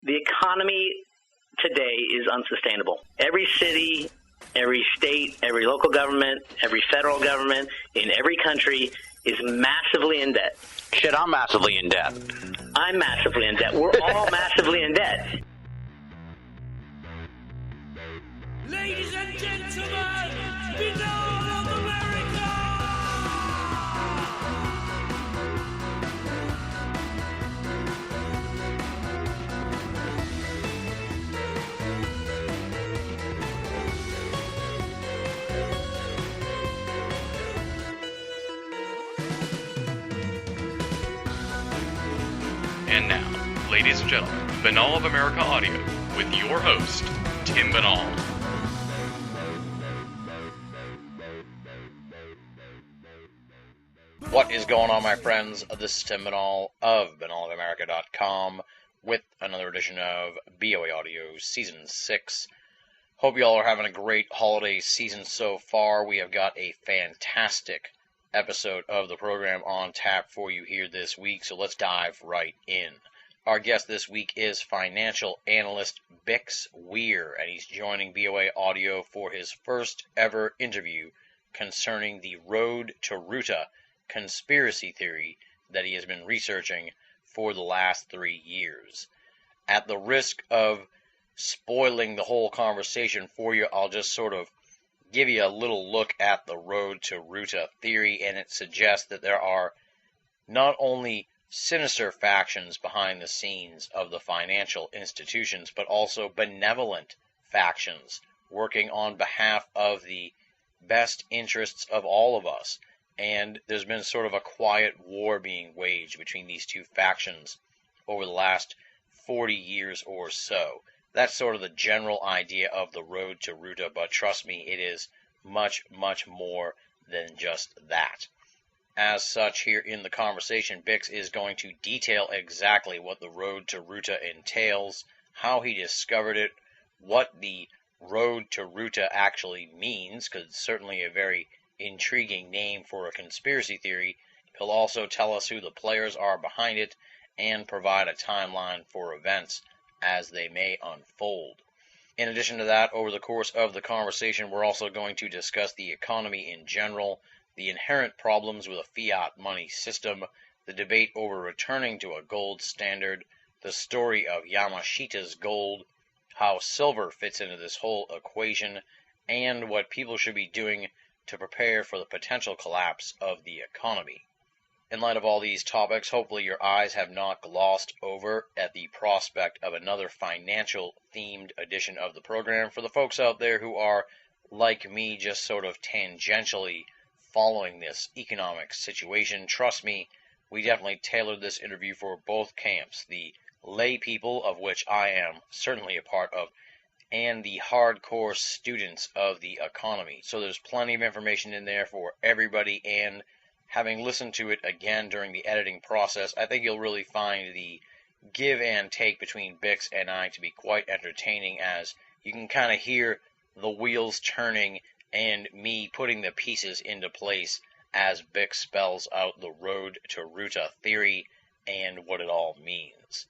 The economy today is unsustainable. Every city, every state, every local government, every federal government in every country is massively in debt. Shit, I'm massively in debt. I'm massively in debt. We're all massively in debt. Ladies and gentlemen, below of America! And now, ladies and gentlemen, Banal of America Audio with your host, Tim Banal. What is going on, my friends? This is Tim Banal of banalofamerica.com with another edition of BoA Audio Season 6. Hope you all are having a great holiday season so far. We have got a fantastic episode of the program on tap for you here this week, so let's dive right in. Our guest this week is financial analyst Bix Weir, and he's joining BoA Audio for his first ever interview concerning the Road to Ruta conspiracy theory that he has been researching for the last 3 years. At the risk of spoiling the whole conversation for you, I'll just sort of give you a little look at the Road to Ruta theory, and it suggests that there are not only sinister factions behind the scenes of the financial institutions, but also benevolent factions working on behalf of the best interests of all of us. And there's been sort of a quiet war being waged between these two factions over the last 40 years or so. That's sort of the general idea of the Road to Ruta, but trust me, it is much, much more than just that. As such, here in the conversation, Bix is going to detail exactly what the Road to Ruta entails, how he discovered it, what the Road to Ruta actually means, because it's certainly a very intriguing name for a conspiracy theory. He'll also tell us who the players are behind it and provide a timeline for events as they may unfold. In addition to that, over the course of the conversation, we're also going to discuss the economy in general, the inherent problems with a fiat money system, the debate over returning to a gold standard, the story of Yamashita's gold, how silver fits into this whole equation, and what people should be doing to prepare for the potential collapse of the economy. In light of all these topics, hopefully your eyes have not glossed over at the prospect of another financial-themed edition of the program. For the folks out there who are, like me, just sort of tangentially following this economic situation, trust me, we definitely tailored this interview for both camps, the lay people, of which I am certainly a part of, and the hardcore students of the economy. So there's plenty of information in there for everybody, and having listened to it again during the editing process, I think you'll really find the give and take between Bix and I to be quite entertaining, as you can kind of hear the wheels turning and me putting the pieces into place as Bix spells out the Road to Ruta theory and what it all means.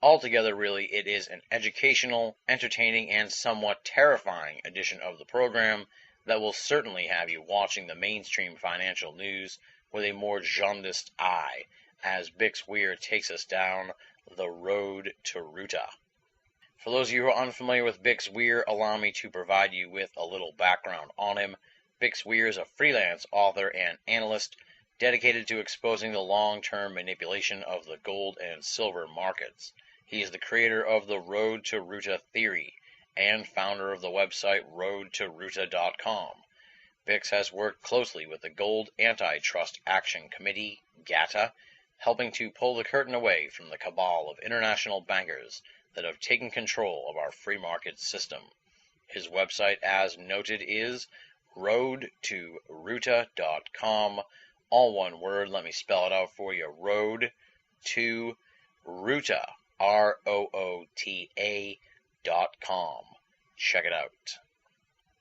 Altogether, really, it is an educational, entertaining, and somewhat terrifying edition of the program that will certainly have you watching the mainstream financial news with a more jaundiced eye as Bix Weir takes us down the Road to Ruta. For those of you who are unfamiliar with Bix Weir, allow me to provide you with a little background on him. Bix Weir is a freelance author and analyst dedicated to exposing the long-term manipulation of the gold and silver markets. He is the creator of the Road to Ruta theory and founder of the website roadtoruta.com. Bix has worked closely with the Gold Antitrust Action Committee, GATA, helping to pull the curtain away from the cabal of international bankers that have taken control of our free market system. His website, as noted, is roadtoruta.com. All one word, let me spell it out for you. Road to Ruta, ROOTA.com. Check it out.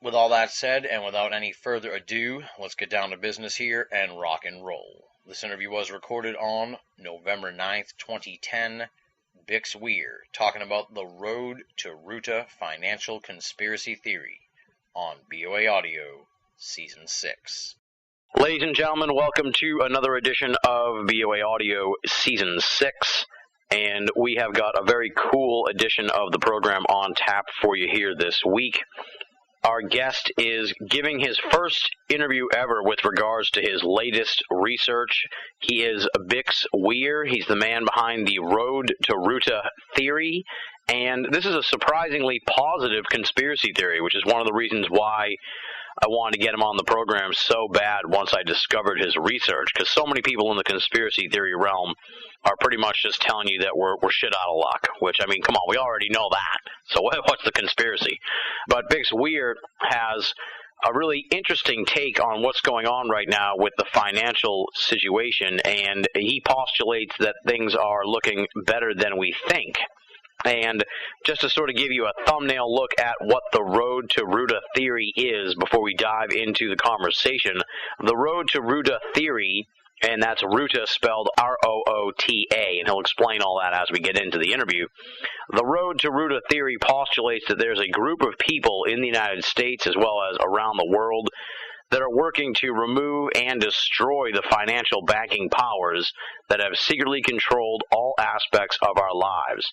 With all that said, and without any further ado, let's get down to business here and rock and roll. This interview was recorded on November 9th, 2010, Bix Weir, talking about the road to Ruta financial conspiracy theory on BoA Audio, Season 6. Ladies and gentlemen, welcome to another edition of BoA Audio Season 6, and we have got a very cool edition of the program on tap for you here this week. Our guest is giving his first interview ever with regards to his latest research. He is Bix Weir. He's the man behind the Road to Ruta theory, and this is a surprisingly positive conspiracy theory, which is one of the reasons why I wanted to get him on the program so bad once I discovered his research, because so many people in the conspiracy theory realm are pretty much just telling you that we're shit out of luck, which, I mean, come on, we already know that. So what's the conspiracy? But Bix Weir has a really interesting take on what's going on right now with the financial situation, and he postulates that things are looking better than we think. And just to sort of give you a thumbnail look at what the Road to Ruta theory is before we dive into the conversation, the Road to Ruta theory, and that's Ruta spelled R-O-O-T-A, and he'll explain all that as we get into the interview. The Road to Ruta theory postulates that there's a group of people in the United States as well as around the world that are working to remove and destroy the financial banking powers that have secretly controlled all aspects of our lives.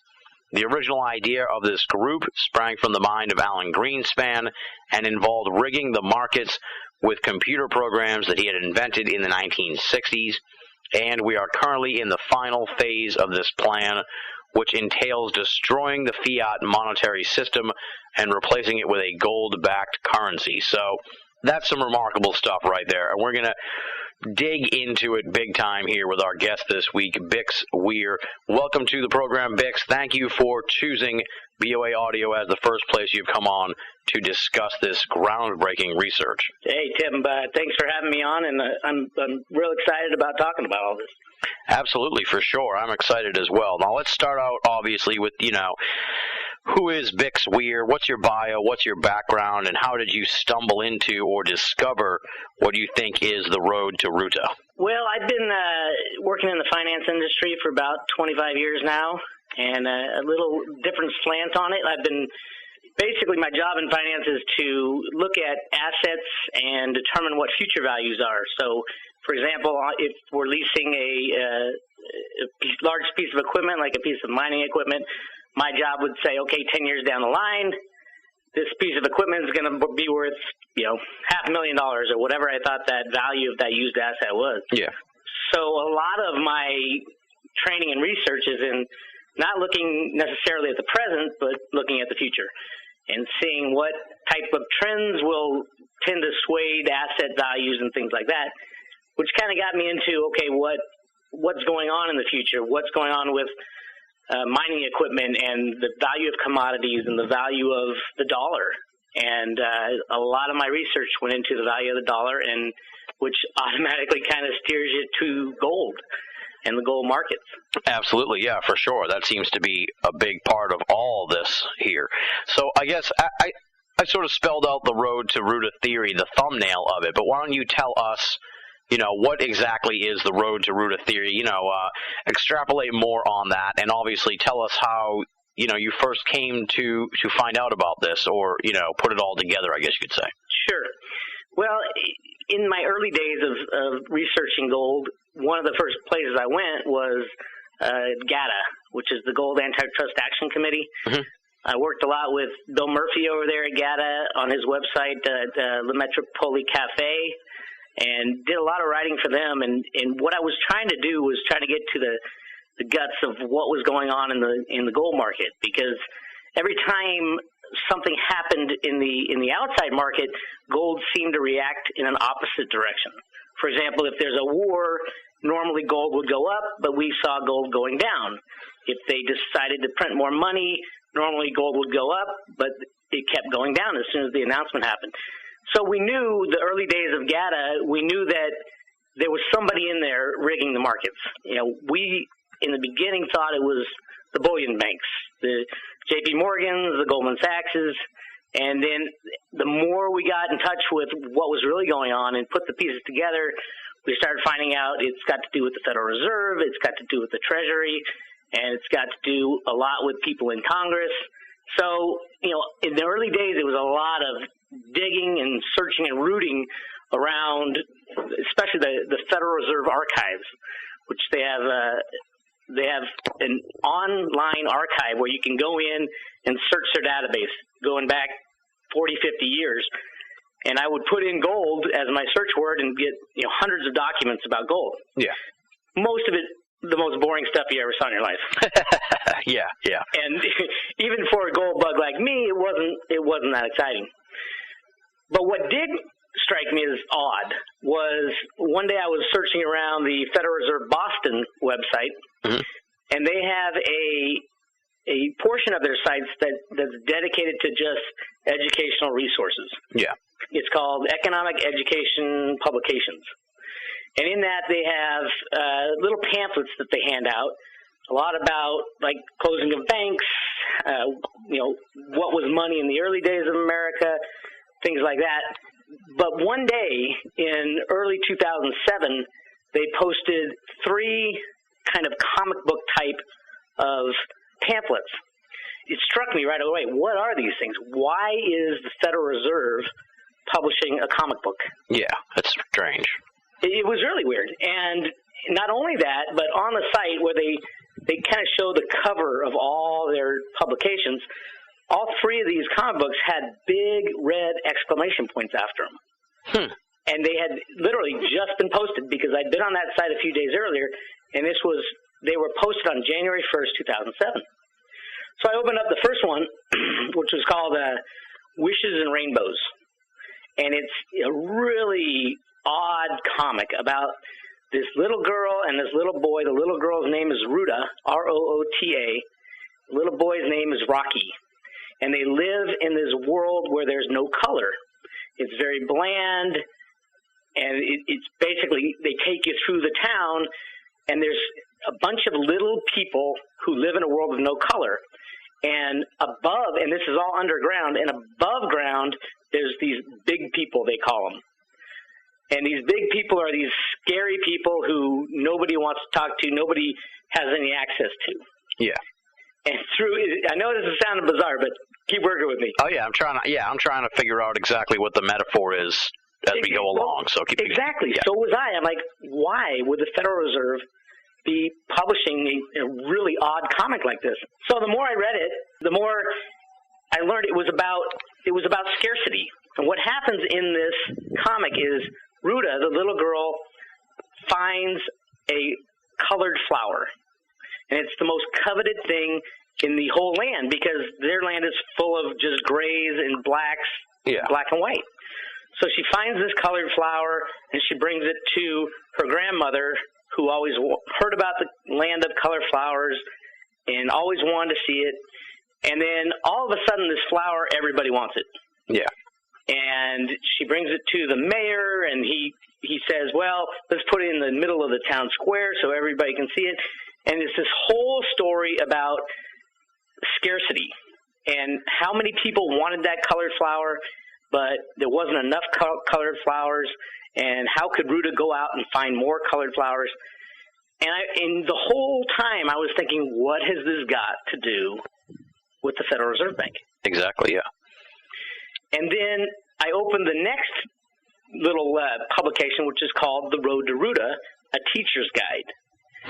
The original idea of this group sprang from the mind of Alan Greenspan and involved rigging the markets with computer programs that he had invented in the 1960s, and we are currently in the final phase of this plan, which entails destroying the fiat monetary system and replacing it with a gold-backed currency. So that's some remarkable stuff right there, and we're going to dig into it big time here with our guest this week, Bix Weir. Welcome to the program, Bix. Thank you for choosing BoA Audio as the first place you've come on to discuss this groundbreaking research. Hey, Tim, thanks for having me on, and I'm real excited about talking about all this. Absolutely, for sure. I'm excited as well. Now, let's start out, obviously, with, who is Bix Weir? What's your bio? What's your background? And how did you stumble into or discover what you think is the Road to Ruta? Well, I've been working in the finance industry for about 25 years now, and a little different slant on it. Basically, my job in finance is to look at assets and determine what future values are. So, for example, if we're leasing a large piece of equipment, like a piece of mining equipment, my job would say, okay, 10 years down the line, this piece of equipment is going to be worth, $500,000 or whatever I thought that value of that used asset was. Yeah. So a lot of my training and research is in not looking necessarily at the present, but looking at the future and seeing what type of trends will tend to sway the asset values and things like that, which kind of got me into, okay, what's going on in the future? What's going on with mining equipment and the value of commodities and the value of the dollar. And a lot of my research went into the value of the dollar, and which automatically kind of steers you to gold and the gold markets. Absolutely, yeah, for sure. That seems to be a big part of all this here. So I guess I sort of spelled out the Road to Ruta theory, the thumbnail of it, but why don't you tell us what exactly is the Road to Ruta theory? Extrapolate more on that, and obviously tell us how, you first came to find out about this, or, put it all together, I guess you could say. Sure. Well, in my early days of researching gold, one of the first places I went was GATA, which is the Gold Antitrust Action Committee. Mm-hmm. I worked a lot with Bill Murphy over there at GATA on his website, Le Metropole Cafe, and did a lot of writing for them. And what I was trying to do was trying to get to the guts of what was going on in the gold market, because every time something happened in the outside market, gold seemed to react in an opposite direction. For example, if there's a war, normally gold would go up, but we saw gold going down. If they decided to print more money, normally gold would go up, but it kept going down as soon as the announcement happened. So we knew the early days of GATA, we knew that there was somebody in there rigging the markets. We, in the beginning, thought it was the bullion banks, the J.P. Morgans, the Goldman Sachses, and then the more we got in touch with what was really going on and put the pieces together, we started finding out it's got to do with the Federal Reserve, it's got to do with the Treasury, and it's got to do a lot with people in Congress. So, in the early days, it was a lot of digging and searching and rooting around, especially the Federal Reserve archives, which they have an online archive where you can go in and search their database going back 40, 50 years. And I would put in gold as my search word and get hundreds of documents about gold. Yeah. Most of it the most boring stuff you ever saw in your life. Yeah. And even for a gold bug like me, it wasn't that exciting. But what did strike me as odd was one day I was searching around the Federal Reserve Boston website, and they have a portion of their sites that's dedicated to just educational resources. Yeah. It's called Economic Education Publications. And in that, they have little pamphlets that they hand out, a lot about, like, closing of banks, what was money in the early days of America, things like that. But one day in early 2007, they posted 3 kind of comic book type of pamphlets. It struck me right away, what are these things? Why is the Federal Reserve publishing a comic book? Yeah, that's strange. It was really weird. And not only that, but on the site where they kind of show the cover of all their publications, all 3 of these comic books had big red exclamation points after them. And they had literally just been posted because I'd been on that site a few days earlier, and they were posted on January 1st, 2007. So I opened up the first one, which was called Wishes and Rainbows. And it's a really odd comic about this little girl and this little boy. The little girl's name is Ruta, R-O-O-T-A. The little boy's name is Rocky. And they live in this world where there's no color. It's very bland, and it's basically, they take you through the town, and there's a bunch of little people who live in a world with no color. And above, and this is all underground, and above ground, there's these big people, they call them. And these big people are these scary people who nobody wants to talk to, nobody has any access to. Yeah. And I know this is sounding bizarre, but keep working with me. Oh yeah, I'm trying to figure out exactly what the metaphor is as we go along. So keep exactly. Yeah. So was I. I'm like, why would the Federal Reserve be publishing a really odd comic like this? So the more I read it, the more I learned it was about scarcity. And what happens in this comic is Ruta, the little girl, finds a colored flower. And it's the most coveted thing in the whole land because their land is full of just grays and blacks, black and white. So she finds this colored flower, and she brings it to her grandmother, who always heard about the land of colored flowers and always wanted to see it. And then all of a sudden, this flower, everybody wants it. Yeah. And she brings it to the mayor, and he says, well, let's put it in the middle of the town square so everybody can see it. And it's this whole story about scarcity and how many people wanted that colored flower, but there wasn't enough colored flowers, and how could Ruta go out and find more colored flowers? And the whole time I was thinking, what has this got to do with the Federal Reserve Bank? Exactly, yeah. And then I opened the next little publication, which is called The Road to Ruta, a teacher's guide.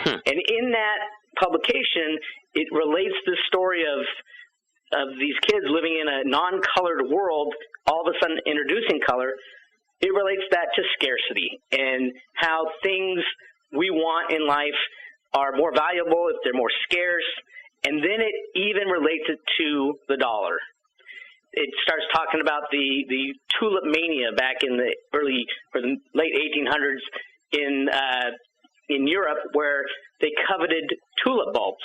And in that publication, it relates the story of these kids living in a non-colored world, all of a sudden introducing color. It relates that to scarcity and how things we want in life are more valuable if they're more scarce. And then it even relates it to the dollar. It starts talking about the tulip mania back in the early or the late 1800s in Europe, where they coveted tulip bulbs.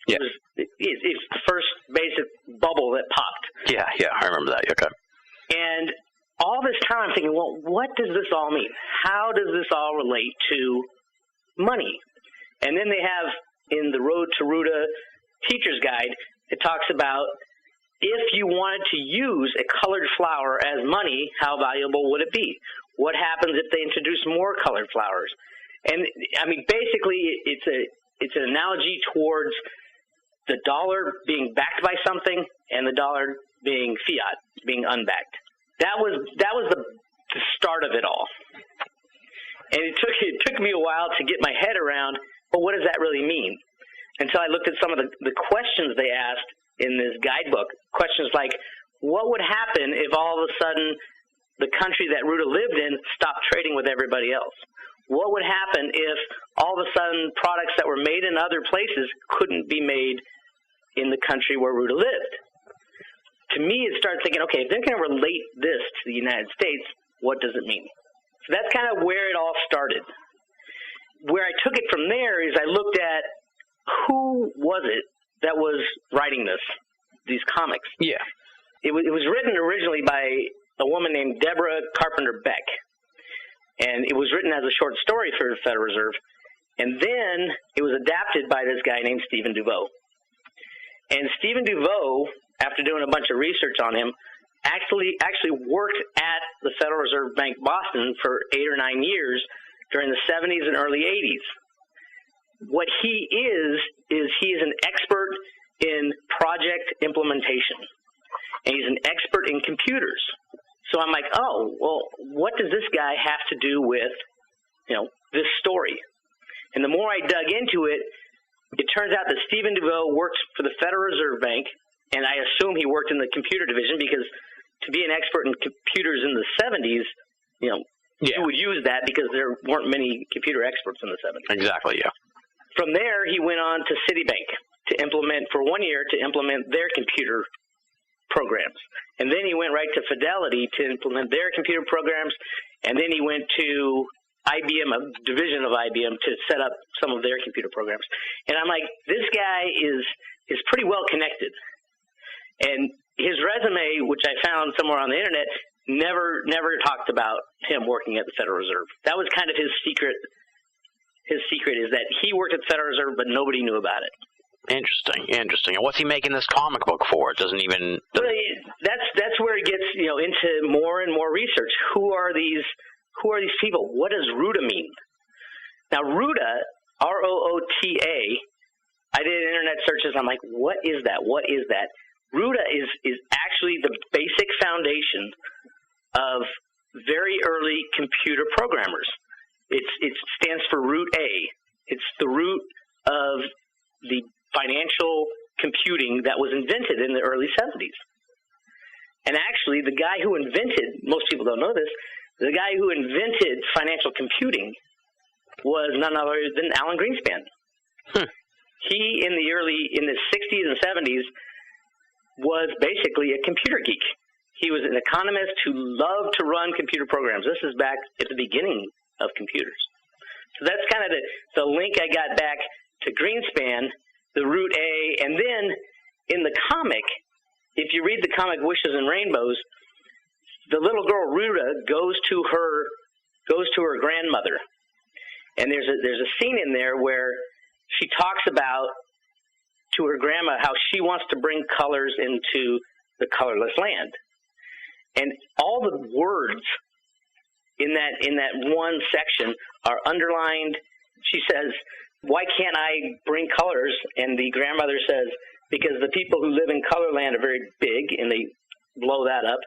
Yeah. It's the first basic bubble that popped. Yeah, I remember that. Okay. And all this time I'm thinking, well, what does this all mean? How does this all relate to money? And then they have in the Road to Ruta Teacher's Guide, it talks about if you wanted to use a colored flower as money, how valuable would it be? What happens if they introduce more colored flowers? And I mean, basically, it's an analogy towards dollar being backed by something and the dollar being fiat, being unbacked. That was the start of it all. And it took me a while to get my head around, well, what does that really mean? Until I looked at some of the questions they asked in this guidebook. Questions like, what would happen if all of a sudden the country that Ruta lived in stopped trading with everybody else? What would happen if all of a sudden products that were made in other places couldn't be made in the country where Ruta lived? To me, it started thinking, okay, if they're going to relate this to the United States, what does it mean? So that's kind of where it all started. Where I took it from there is I looked at who was it that was writing these comics. Yeah. It was written originally by a woman named Deborah Carpenter Beck. And it was written as a short story for the Federal Reserve. And then it was adapted by this guy named Stephen DuVoe. And Stephen DuVoe, after doing a bunch of research on him, actually worked at the Federal Reserve Bank Boston for 8 or 9 years during the 70s and early 80s. What he is he is an expert in project implementation. And he's an expert in computers. So I'm like, oh, well, what does this guy have to do with, this story? And the more I dug into it, it turns out that Stephen DuVoe worked for the Federal Reserve Bank, and I assume he worked in the computer division because to be an expert in computers in the 70s, you would use that because there weren't many computer experts in the 70s. Exactly, yeah. From there, he went on to Citibank for 1 year to implement their computer programs. And then he went right to Fidelity to implement their computer programs, and then he went to IBM, a division of IBM, to set up some of their computer programs. And I'm like, this guy is pretty well connected. And his resume, which I found somewhere on the internet, never talked about him working at the Federal Reserve. That was kind of his secret. His secret is that he worked at the Federal Reserve, but nobody knew about it. Interesting. And what's he making this comic book for? It doesn't even. That's where it gets into more and more research. Who are these people? What does Ruta mean? Now, Ruta, ROOTA. I did internet searches. I'm like, what is that? What is that? Ruta is actually the basic foundation of very early computer programmers. It stands for Root A. It's the root of the financial computing that was invented in the early 70s. And actually, the guy who invented, most people don't know this, the guy who invented financial computing was none other than Alan Greenspan. He, in the 60s and 70s, was basically a computer geek. He was an economist who loved to run computer programs. This is back at the beginning of computers. So that's kind of the link I got back to Greenspan, the Root A, and then in the comic, if you read the comic Wishes and Rainbows, the little girl Ruta goes to her grandmother, and there's a scene in there where she talks about to her grandma how she wants to bring colors into the colorless land, and all the words in that one section are underlined. She says, "Why can't I bring colors?" And the grandmother says, "Because the people who live in Colorland are very big, and they blow that up,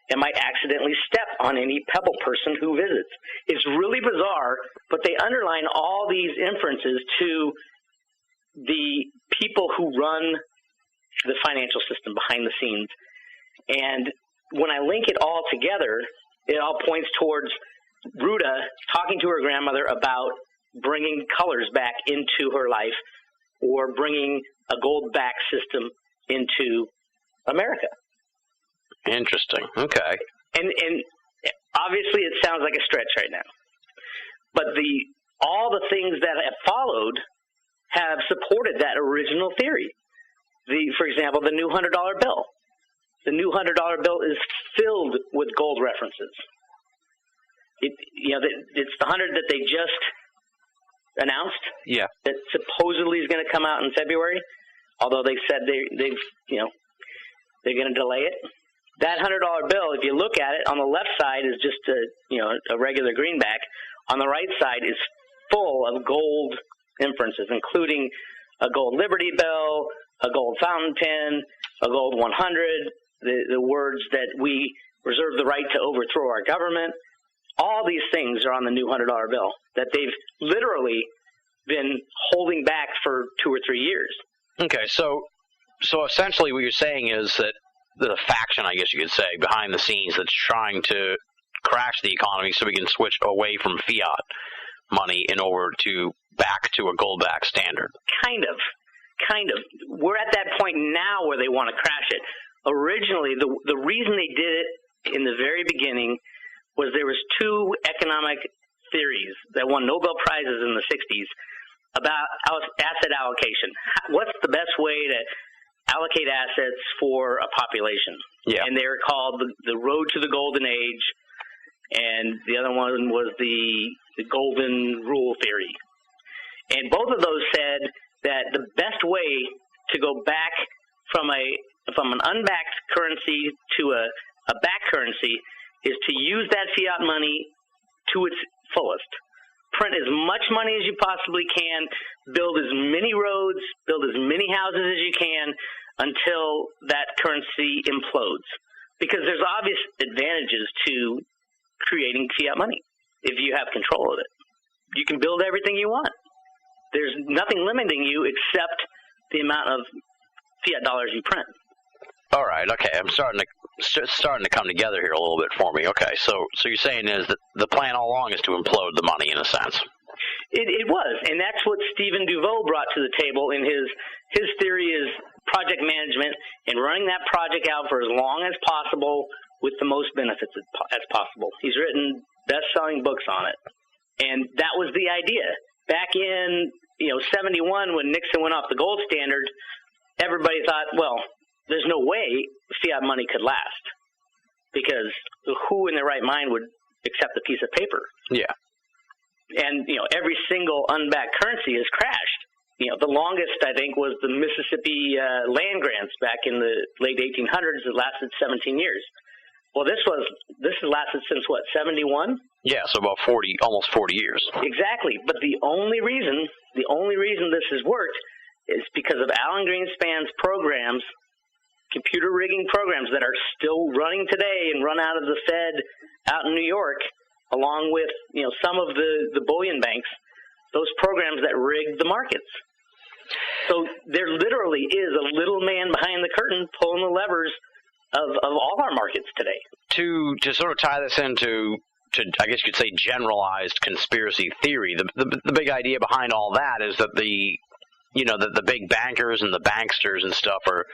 and might accidentally step on any pebble person who visits." It's really bizarre, but they underline all these inferences to the people who run the financial system behind the scenes. And when I link it all together, it all points towards Ruta talking to her grandmother about bringing colors back into her life or bringing a gold-backed system into America. Interesting. Okay. And obviously it sounds like a stretch right now. But all the things that have followed have supported that original theory. For example, the new $100 bill. The new $100 bill is filled with gold references. It's the 100 that they just announced. Yeah. That supposedly is going to come out in February, although they said they're going to delay it. That $100 bill, if you look at it, on the left side is just a regular greenback. On the right side is full of gold inferences, including a gold Liberty Bell, a gold fountain pen, a gold 100, the words that we reserve the right to overthrow our government. All these things are on the new $100 bill that they've literally been holding back for 2 or 3 years. Okay, so essentially what you're saying is that the faction, I guess you could say, behind the scenes that's trying to crash the economy so we can switch away from fiat money in order to back to a gold-backed standard. Kind of. We're at that point now where they want to crash it. Originally, the reason they did it in the very beginning was there was 2 economic theories that won Nobel Prizes in the 60s about asset allocation. What's the best way to allocate assets for a population? Yeah. And they were called the Road to the Golden Age, and the other one was the Golden Rule Theory. And both of those said that the best way to go back from an unbacked currency to a backed currency is to use that fiat money to its fullest. Print as much money as you possibly can, build as many roads, build as many houses as you can until that currency implodes. Because there's obvious advantages to creating fiat money if you have control of it. You can build everything you want. There's nothing limiting you except the amount of fiat dollars you print. All right, okay, I'm starting to come together here a little bit for me. Okay, so you're saying is that the plan all along is to implode the money in a sense. It was, and that's what Stephen Duveau brought to the table in his theory is project management and running that project out for as long as possible with the most benefits as possible. He's written best-selling books on it, and that was the idea. Back in 71 when Nixon went off the gold standard, everybody thought, well, there's no way fiat money could last because who in their right mind would accept a piece of paper? Yeah. And, every single unbacked currency has crashed. The longest, I think, was the Mississippi land grants back in the late 1800s that lasted 17 years. Well, this has lasted since, 71? Yeah, so about almost 40 years. Exactly. But the only reason this has worked is because of Alan Greenspan's programs, computer rigging programs that are still running today and run out of the Fed out in New York, along with some of the bullion banks, those programs that rigged the markets. So there literally is a little man behind the curtain pulling the levers of all our markets today. To sort of tie this into, I guess you could say, generalized conspiracy theory, the big idea behind all that is that the big bankers and the banksters and stuff are,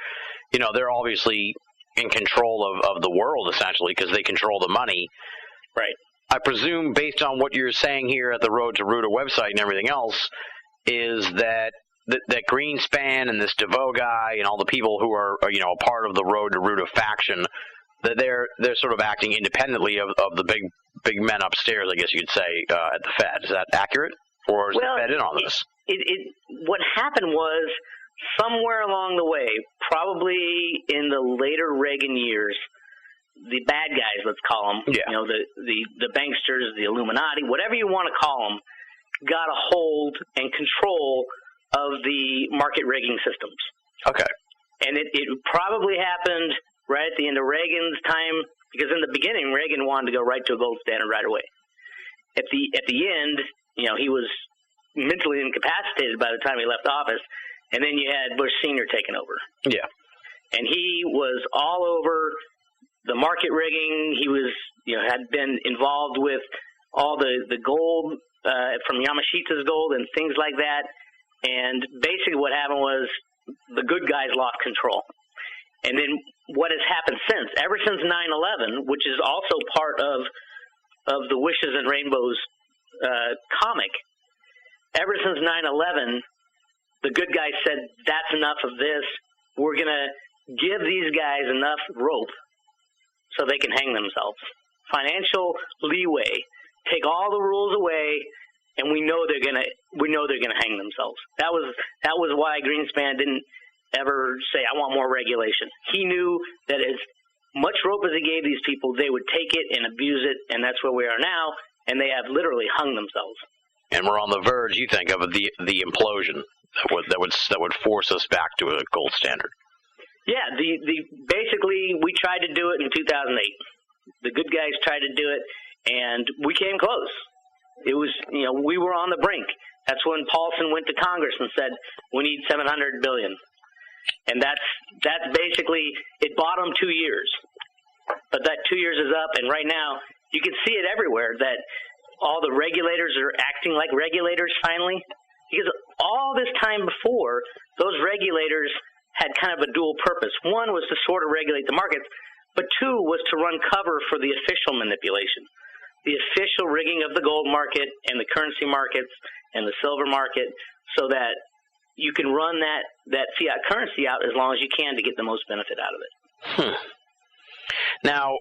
they're obviously in control of the world, essentially, because they control the money. Right. I presume, based on what you're saying here at the Road to Ruta website and everything else, is that Greenspan and this DeVoe guy and all the people who are a part of the Road to Ruta faction, that they're sort of acting independently of the big men upstairs, I guess you could say, at the Fed. Is that accurate? Or is the Fed in on this? What happened was, somewhere along the way, probably in the later Reagan years, the bad guys, let's call them, the banksters, the Illuminati, whatever you want to call them, got a hold and control of the market rigging systems. Okay. And it probably happened right at the end of Reagan's time, because in the beginning, Reagan wanted to go right to a gold standard right away. At the end, he was mentally incapacitated by the time he left office, and then you had Bush Sr. taking over. Yeah. And he was all over the market rigging. He was, had been involved with all the gold from Yamashita's gold and things like that. And basically what happened was the good guys lost control. And then what has happened ever since 9/11, which is also part of the Wishes and Rainbows comic, ever since 9/11, the good guys said, that's enough of this. We're going to give these guys enough rope so they can hang themselves. Financial leeway. Take all the rules away, and we know they're gonna hang themselves. That was why Greenspan didn't ever say, I want more regulation. He knew that as much rope as he gave these people, they would take it and abuse it, and that's where we are now, and they have literally hung themselves. And we're on the verge, you think, of the implosion. that would force us back to a gold standard. Yeah, basically we tried to do it in 2008. The good guys tried to do it, and we came close. It was, we were on the brink. That's when Paulson went to Congress and said, we need $700 billion. And that's basically, it bottomed 2 years. But that 2 years is up, and right now you can see it everywhere that all the regulators are acting like regulators finally. Because all this time before, those regulators had kind of a dual purpose. One was to sort of regulate the markets, but two was to run cover for the official manipulation, the official rigging of the gold market and the currency markets and the silver market, so that you can run that fiat currency out as long as you can to get the most benefit out of it. Now,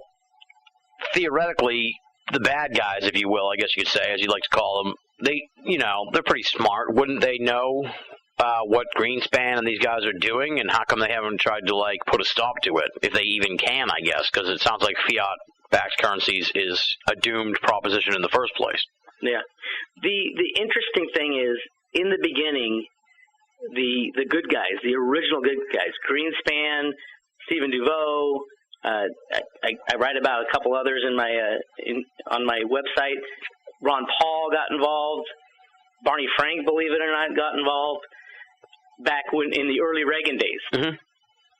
theoretically, the bad guys, if you will, I guess you could say, as you like to call them, they're pretty smart. Wouldn't they know what Greenspan and these guys are doing, and how come they haven't tried to put a stop to it, if they even can, I guess, because it sounds like fiat-backed currencies is a doomed proposition in the first place. Yeah. The interesting thing is, in the beginning, the good guys, the original good guys, Greenspan, Stephen DeVoe, I write about a couple others on my website. Ron Paul got involved. Barney Frank, believe it or not, got involved back in the early Reagan days. Mm-hmm.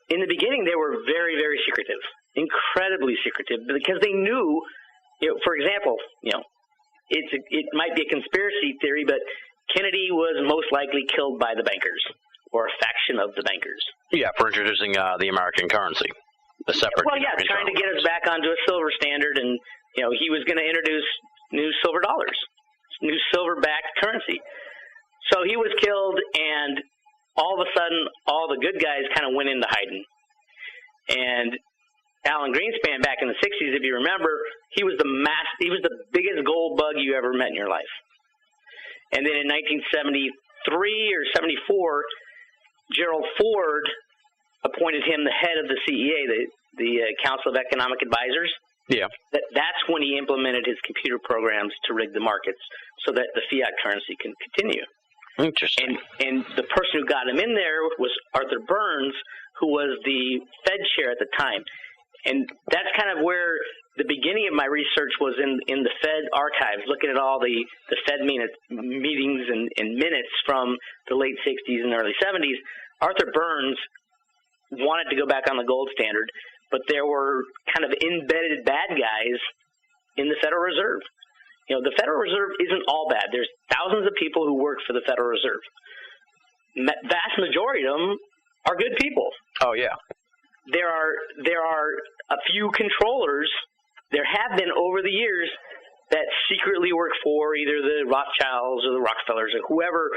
In the beginning, they were very, very secretive, incredibly secretive, because they knew, for example, it might be a conspiracy theory, but Kennedy was most likely killed by the bankers or a faction of the bankers. Yeah, for introducing the American currency, the separate. Well, yeah, trying to get us back onto a silver standard, and he was going to introduce new silver dollars, new silver-backed currency. So he was killed, and all of a sudden, all the good guys kind of went into hiding. And Alan Greenspan, back in the '60s, if you remember, he was the biggest gold bug you ever met in your life. And then in 1973 or 74, Gerald Ford appointed him the head of the CEA, the Council of Economic Advisors. Yeah. That's when he implemented his computer programs to rig the markets so that the fiat currency can continue. Interesting. And the person who got him in there was Arthur Burns, who was the Fed chair at the time. And that's kind of where the beginning of my research was in the Fed archives, looking at all the Fed meetings and minutes from the late 60s and early 70s. Arthur Burns wanted to go back on the gold standard, but there were kind of embedded bad guys in the Federal Reserve. The Federal Reserve isn't all bad. There's thousands of people who work for the Federal Reserve. Vast majority of them are good people. Oh, yeah. There are a few controllers. There have been over the years that secretly work for either the Rothschilds or the Rockefellers or whoever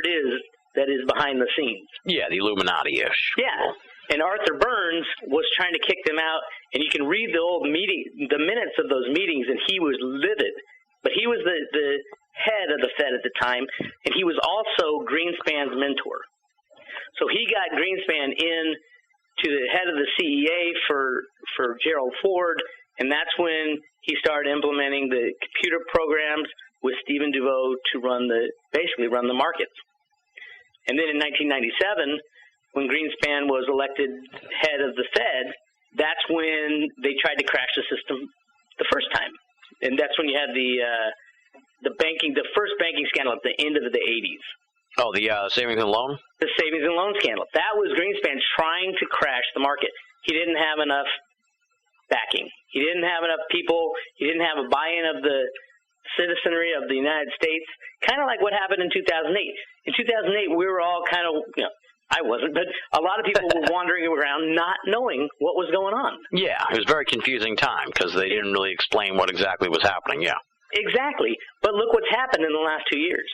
it is that is behind the scenes. Yeah, the Illuminati-ish. Yeah. And Arthur Burns was trying to kick them out, and you can read the minutes of those meetings, and he was livid. But he was the head of the Fed at the time, and he was also Greenspan's mentor. So he got Greenspan in to the head of the CEA for Gerald Ford, and that's when he started implementing the computer programs with Stephen DeVoe to basically run the markets. And then in 1997, when Greenspan was elected head of the Fed, that's when they tried to crash the system the first time. And that's when you had the first banking scandal at the end of the 80s. Oh, the savings and loan? The savings and loan scandal. That was Greenspan trying to crash the market. He didn't have enough backing. He didn't have enough people. He didn't have a buy-in of the citizenry of the United States, kind of like what happened in 2008. In 2008, we were all kind of, I wasn't, but a lot of people were wandering around not knowing what was going on. Yeah, it was a very confusing time because they didn't really explain what exactly was happening, yeah. Exactly. But look what's happened in the last 2 years.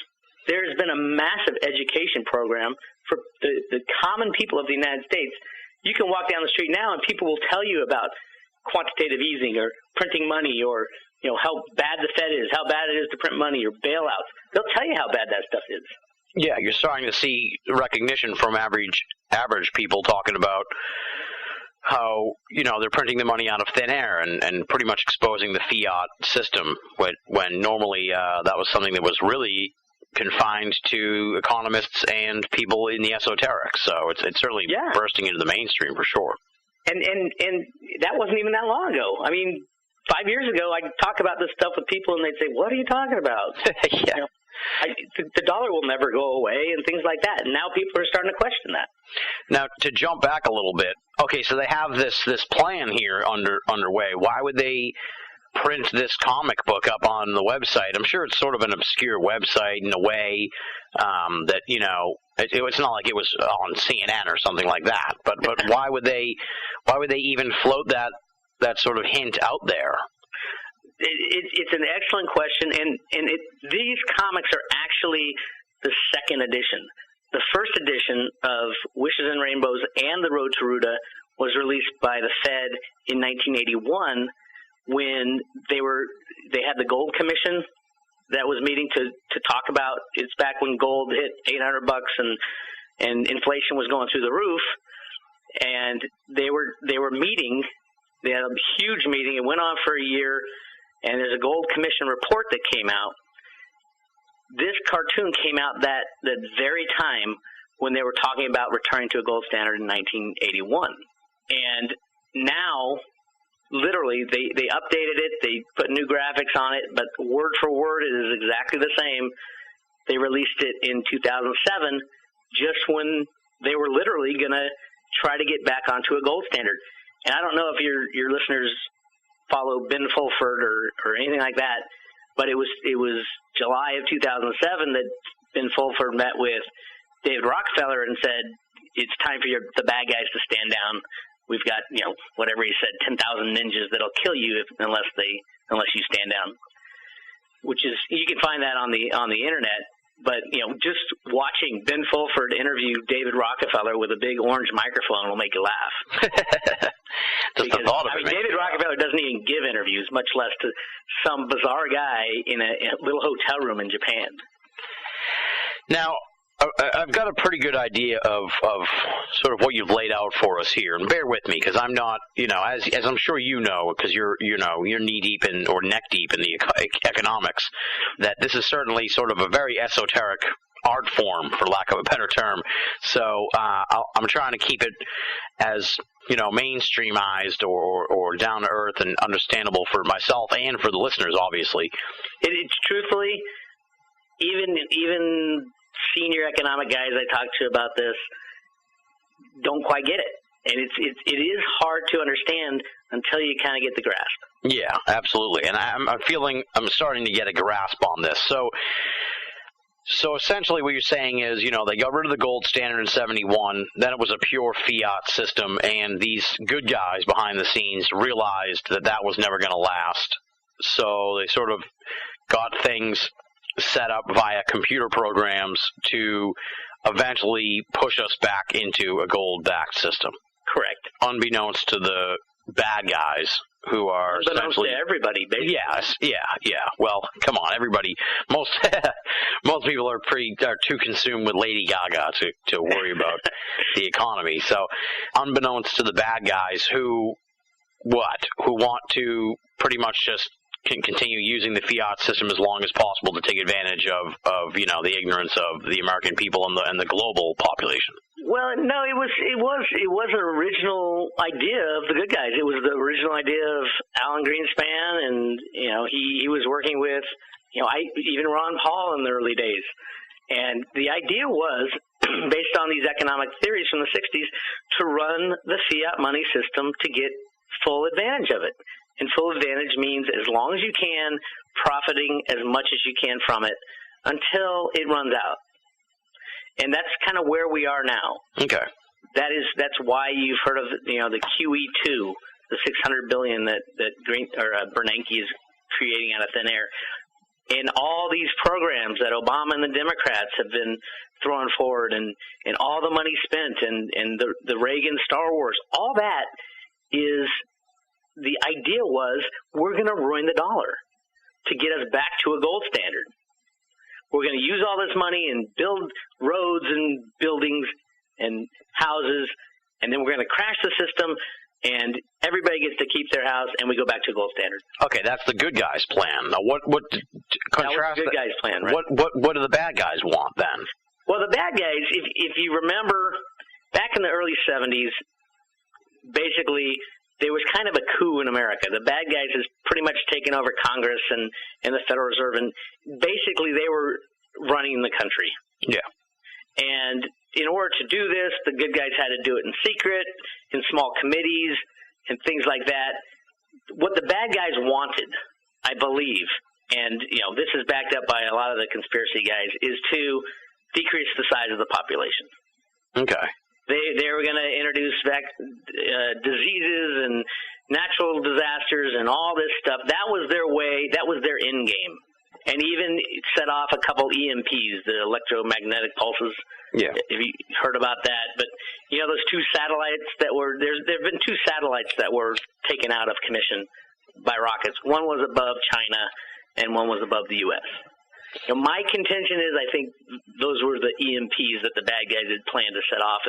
There's been a massive education program for the common people of the United States. You can walk down the street now and people will tell you about quantitative easing or printing money or how bad the Fed is, how bad it is to print money or bailouts. They'll tell you how bad that stuff is. Yeah, you're starting to see recognition from average people talking about how, they're printing the money out of thin air and pretty much exposing the fiat system when normally that was something that was really confined to economists and people in the esoteric. So it's certainly bursting into the mainstream for sure. And that wasn't even that long ago. I mean, 5 years ago, I'd talk about this stuff with people, and they'd say, "What are you talking about?" Yeah. You know, the dollar will never go away, and things like that. And now people are starting to question that. Now, to jump back a little bit, okay, so they have this plan here underway. Why would they print this comic book up on the website? I'm sure it's sort of an obscure website in a way that, you know, it's not like it was on CNN or something like that. But why would they even float that sort of hint out there? It's an excellent question, and these comics are actually the second edition. The first edition of Wishes and Rainbows and The Road to Ruta was released by the Fed in 1981 when they had the Gold Commission that was meeting to talk about. It's back when gold hit $800 and inflation was going through the roof, and they were meeting. They had a huge meeting. It went on for a year, and there's a Gold Commission report that came out. This cartoon came out that very time when they were talking about returning to a gold standard in 1981. And now, literally, they updated it. They put new graphics on it, but word for word, it is exactly the same. They released it in 2007, just when they were literally going to try to get back onto a gold standard. And I don't know if your listeners follow Ben Fulford or anything like that, but it was July of 2007 that Ben Fulford met with David Rockefeller and said, "It's time for the bad guys to stand down. We've got, you know, whatever he said, 10,000 ninjas that'll kill you unless you stand down." Which is, you can find that on the internet. But, you know, just watching Ben Fulford interview David Rockefeller with a big orange microphone will make you laugh. Just the thought of it. David Rockefeller doesn't even give interviews, much less to some bizarre guy in a little hotel room in Japan. Now, I've got a pretty good idea of sort of what you've laid out for us here, and bear with me because I'm not, you know, as I'm sure you know, because you're knee deep in or neck deep in the economics, that this is certainly sort of a very esoteric art form, for lack of a better term. So I'm trying to keep it as, you know, mainstreamized or down to earth and understandable for myself and for the listeners, obviously. It's truthfully, even senior economic guys I talk to about this don't quite get it, and it is hard to understand until you kind of get the grasp. Yeah, absolutely, and I'm starting to get a grasp on this. So essentially, what you're saying is, you know, they got rid of the gold standard in '71. Then it was a pure fiat system, and these good guys behind the scenes realized that was never going to last. So they sort of got things set up via computer programs to eventually push us back into a gold-backed system. Correct. Unbeknownst to the bad guys who are essentially... to everybody, basically. Yes, yeah. Well, come on, everybody. Most people are too consumed with Lady Gaga to worry about the economy. So, unbeknownst to the bad guys who want to pretty much just can continue using the fiat system as long as possible to take advantage of you know, the ignorance of the American people and the global population. Well, no, it was an original idea of the good guys. It was the original idea of Alan Greenspan, and you know, he was working with, you know, even Ron Paul in the early days. And the idea was, based on these economic theories from the 60s, to run the fiat money system to get full advantage of it. And full advantage means as long as you can, profiting as much as you can from it until it runs out. And that's kind of where we are now. Okay. That's why you've heard of, you know, the QE2, the $600 billion that Bernanke is creating out of thin air, and all these programs that Obama and the Democrats have been throwing forward, and all the money spent, and the Reagan Star Wars, all that is. The idea was, we're going to ruin the dollar to get us back to a gold standard. We're going to use all this money and build roads and buildings and houses, and then we're going to crash the system, and everybody everybody gets to keep their house, and we go back to gold standard. Okay, that's the good guys' plan. Now, what contrast? That was the good guys' plan, right? What do the bad guys want then? Well, the bad guys, if you remember, back in the early 70s, basically there was kind of a coup in America. The bad guys has pretty much taken over Congress and the Federal Reserve, and basically they were running the country. Yeah. And in order to do this, the good guys had to do it in secret, in small committees, and things like that. What the bad guys wanted, I believe, and this is backed up by a lot of the conspiracy guys, is to decrease the size of the population. Okay. They were going to introduce diseases and natural disasters and all this stuff. That was their way. That was their end game. And even set off a couple EMPs, the electromagnetic pulses. Yeah. Have you heard about that? But those two satellites that were there've been two satellites that were taken out of commission by rockets. One was above China, and one was above the U.S. My contention is I think those were the EMPs that the bad guys had planned to set off,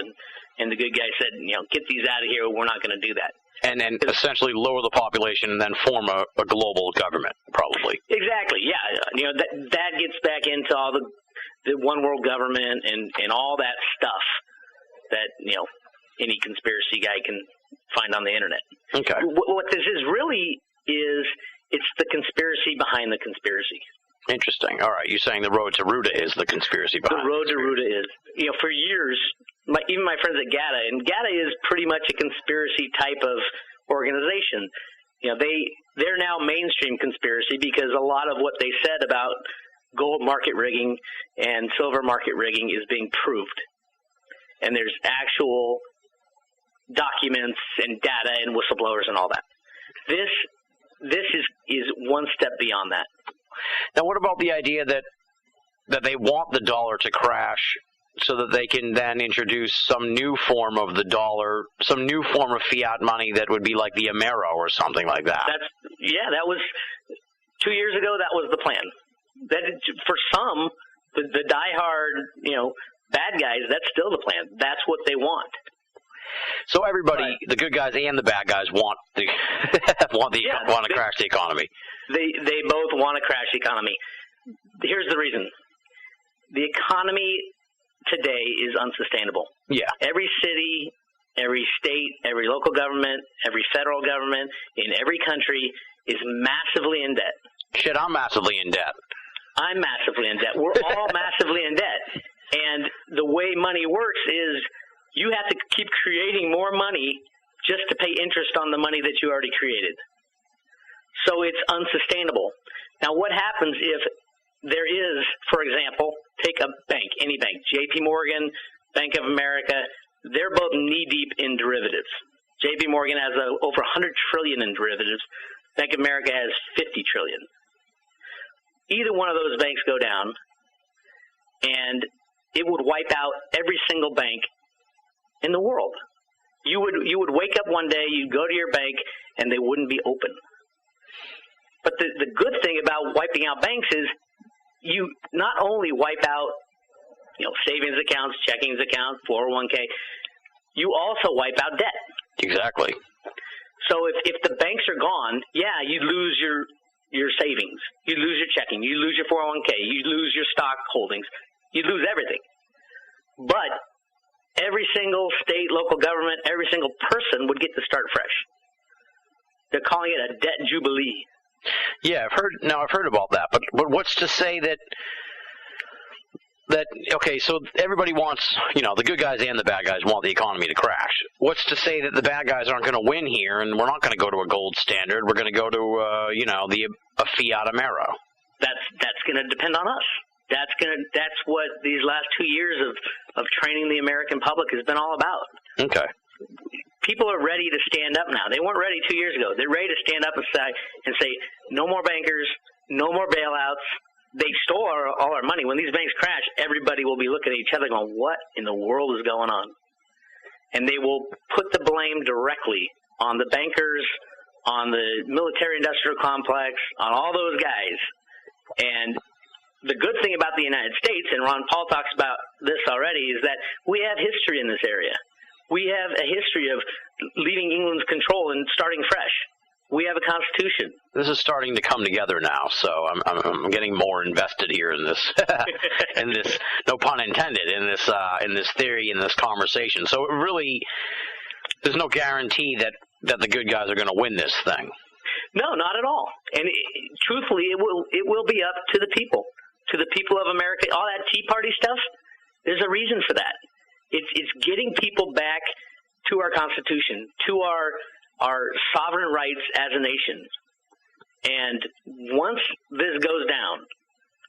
and the good guys said, get these out of here. We're not going to do that. And then essentially lower the population and then form a global government, probably. Exactly, yeah. That gets back into all the one world government and all that stuff that, any conspiracy guy can find on the internet. Okay. What this is really is, it's the conspiracy behind the conspiracy. Interesting. All right. You're saying the road to Ruta is the conspiracy behind it. The road to Ruta is. For years, even my friends at GATA, and GATA is pretty much a conspiracy type of organization. They're now mainstream conspiracy because a lot of what they said about gold market rigging and silver market rigging is being proved. And there's actual documents and data and whistleblowers and all that. This is one step beyond that. Now, what about the idea that they want the dollar to crash so that they can then introduce some new form of the dollar, some new form of fiat money that would be like the Amero or something like that? That was 2 years ago. That was the plan. For some, the diehard, bad guys, that's still the plan. That's what they want. So everybody, right, the good guys and the bad guys want to crash the economy. They both want to crash the economy. Here's the reason. The economy today is unsustainable. Yeah. Every city, every state, every local government, every federal government in every country is massively in debt. Shit, I'm massively in debt. I'm massively in debt. We're all massively in debt. And the way money works is you have to keep creating more money just to pay interest on the money that you already created. So it's unsustainable. Now, what happens if there is, for example, take a bank, any bank, J.P. Morgan, Bank of America, they're both knee-deep in derivatives. J.P. Morgan has over $100 trillion in derivatives. Bank of America has $50 trillion. Either one of those banks go down, and it would wipe out every single bank in the world. You would wake up one day, you'd go to your bank, and they wouldn't be open. But the good thing about wiping out banks is you not only wipe out, savings accounts, checkings accounts, 401k, you also wipe out debt. Exactly. So if the banks are gone, you lose your savings, you lose your checking, you lose your 401k, you lose your stock holdings, you lose everything. But every single state, local government, every single person would get to start fresh. They're calling it a debt jubilee. Yeah, I've heard about that. But what's to say that okay, so everybody wants, the good guys and the bad guys want the economy to crash. What's to say that the bad guys aren't going to win here, and we're not going to go to a gold standard? We're going to go to a fiat Amero. That's going to depend on us. That's what these last 2 years of training the American public has been all about. Okay. People are ready to stand up now. They weren't ready 2 years ago. They're ready to stand up and say, no more bankers, no more bailouts. They stole all our money. When these banks crash, everybody will be looking at each other going, what in the world is going on? And they will put the blame directly on the bankers, on the military-industrial complex, on all those guys. And the good thing about the United States, and Ron Paul talks about this already, is that we have history in this area. We have a history of leaving England's control and starting fresh. We have a constitution. This is starting to come together now, so I'm getting more invested here in this, in this, no pun intended, in this theory, in this conversation. So it really, there's no guarantee that the good guys are going to win this thing. No, not at all. And truthfully, it will be up to the people of America. All that Tea Party stuff, there's a reason for that. It's getting people back to our Constitution, to our sovereign rights as a nation. And once this goes down,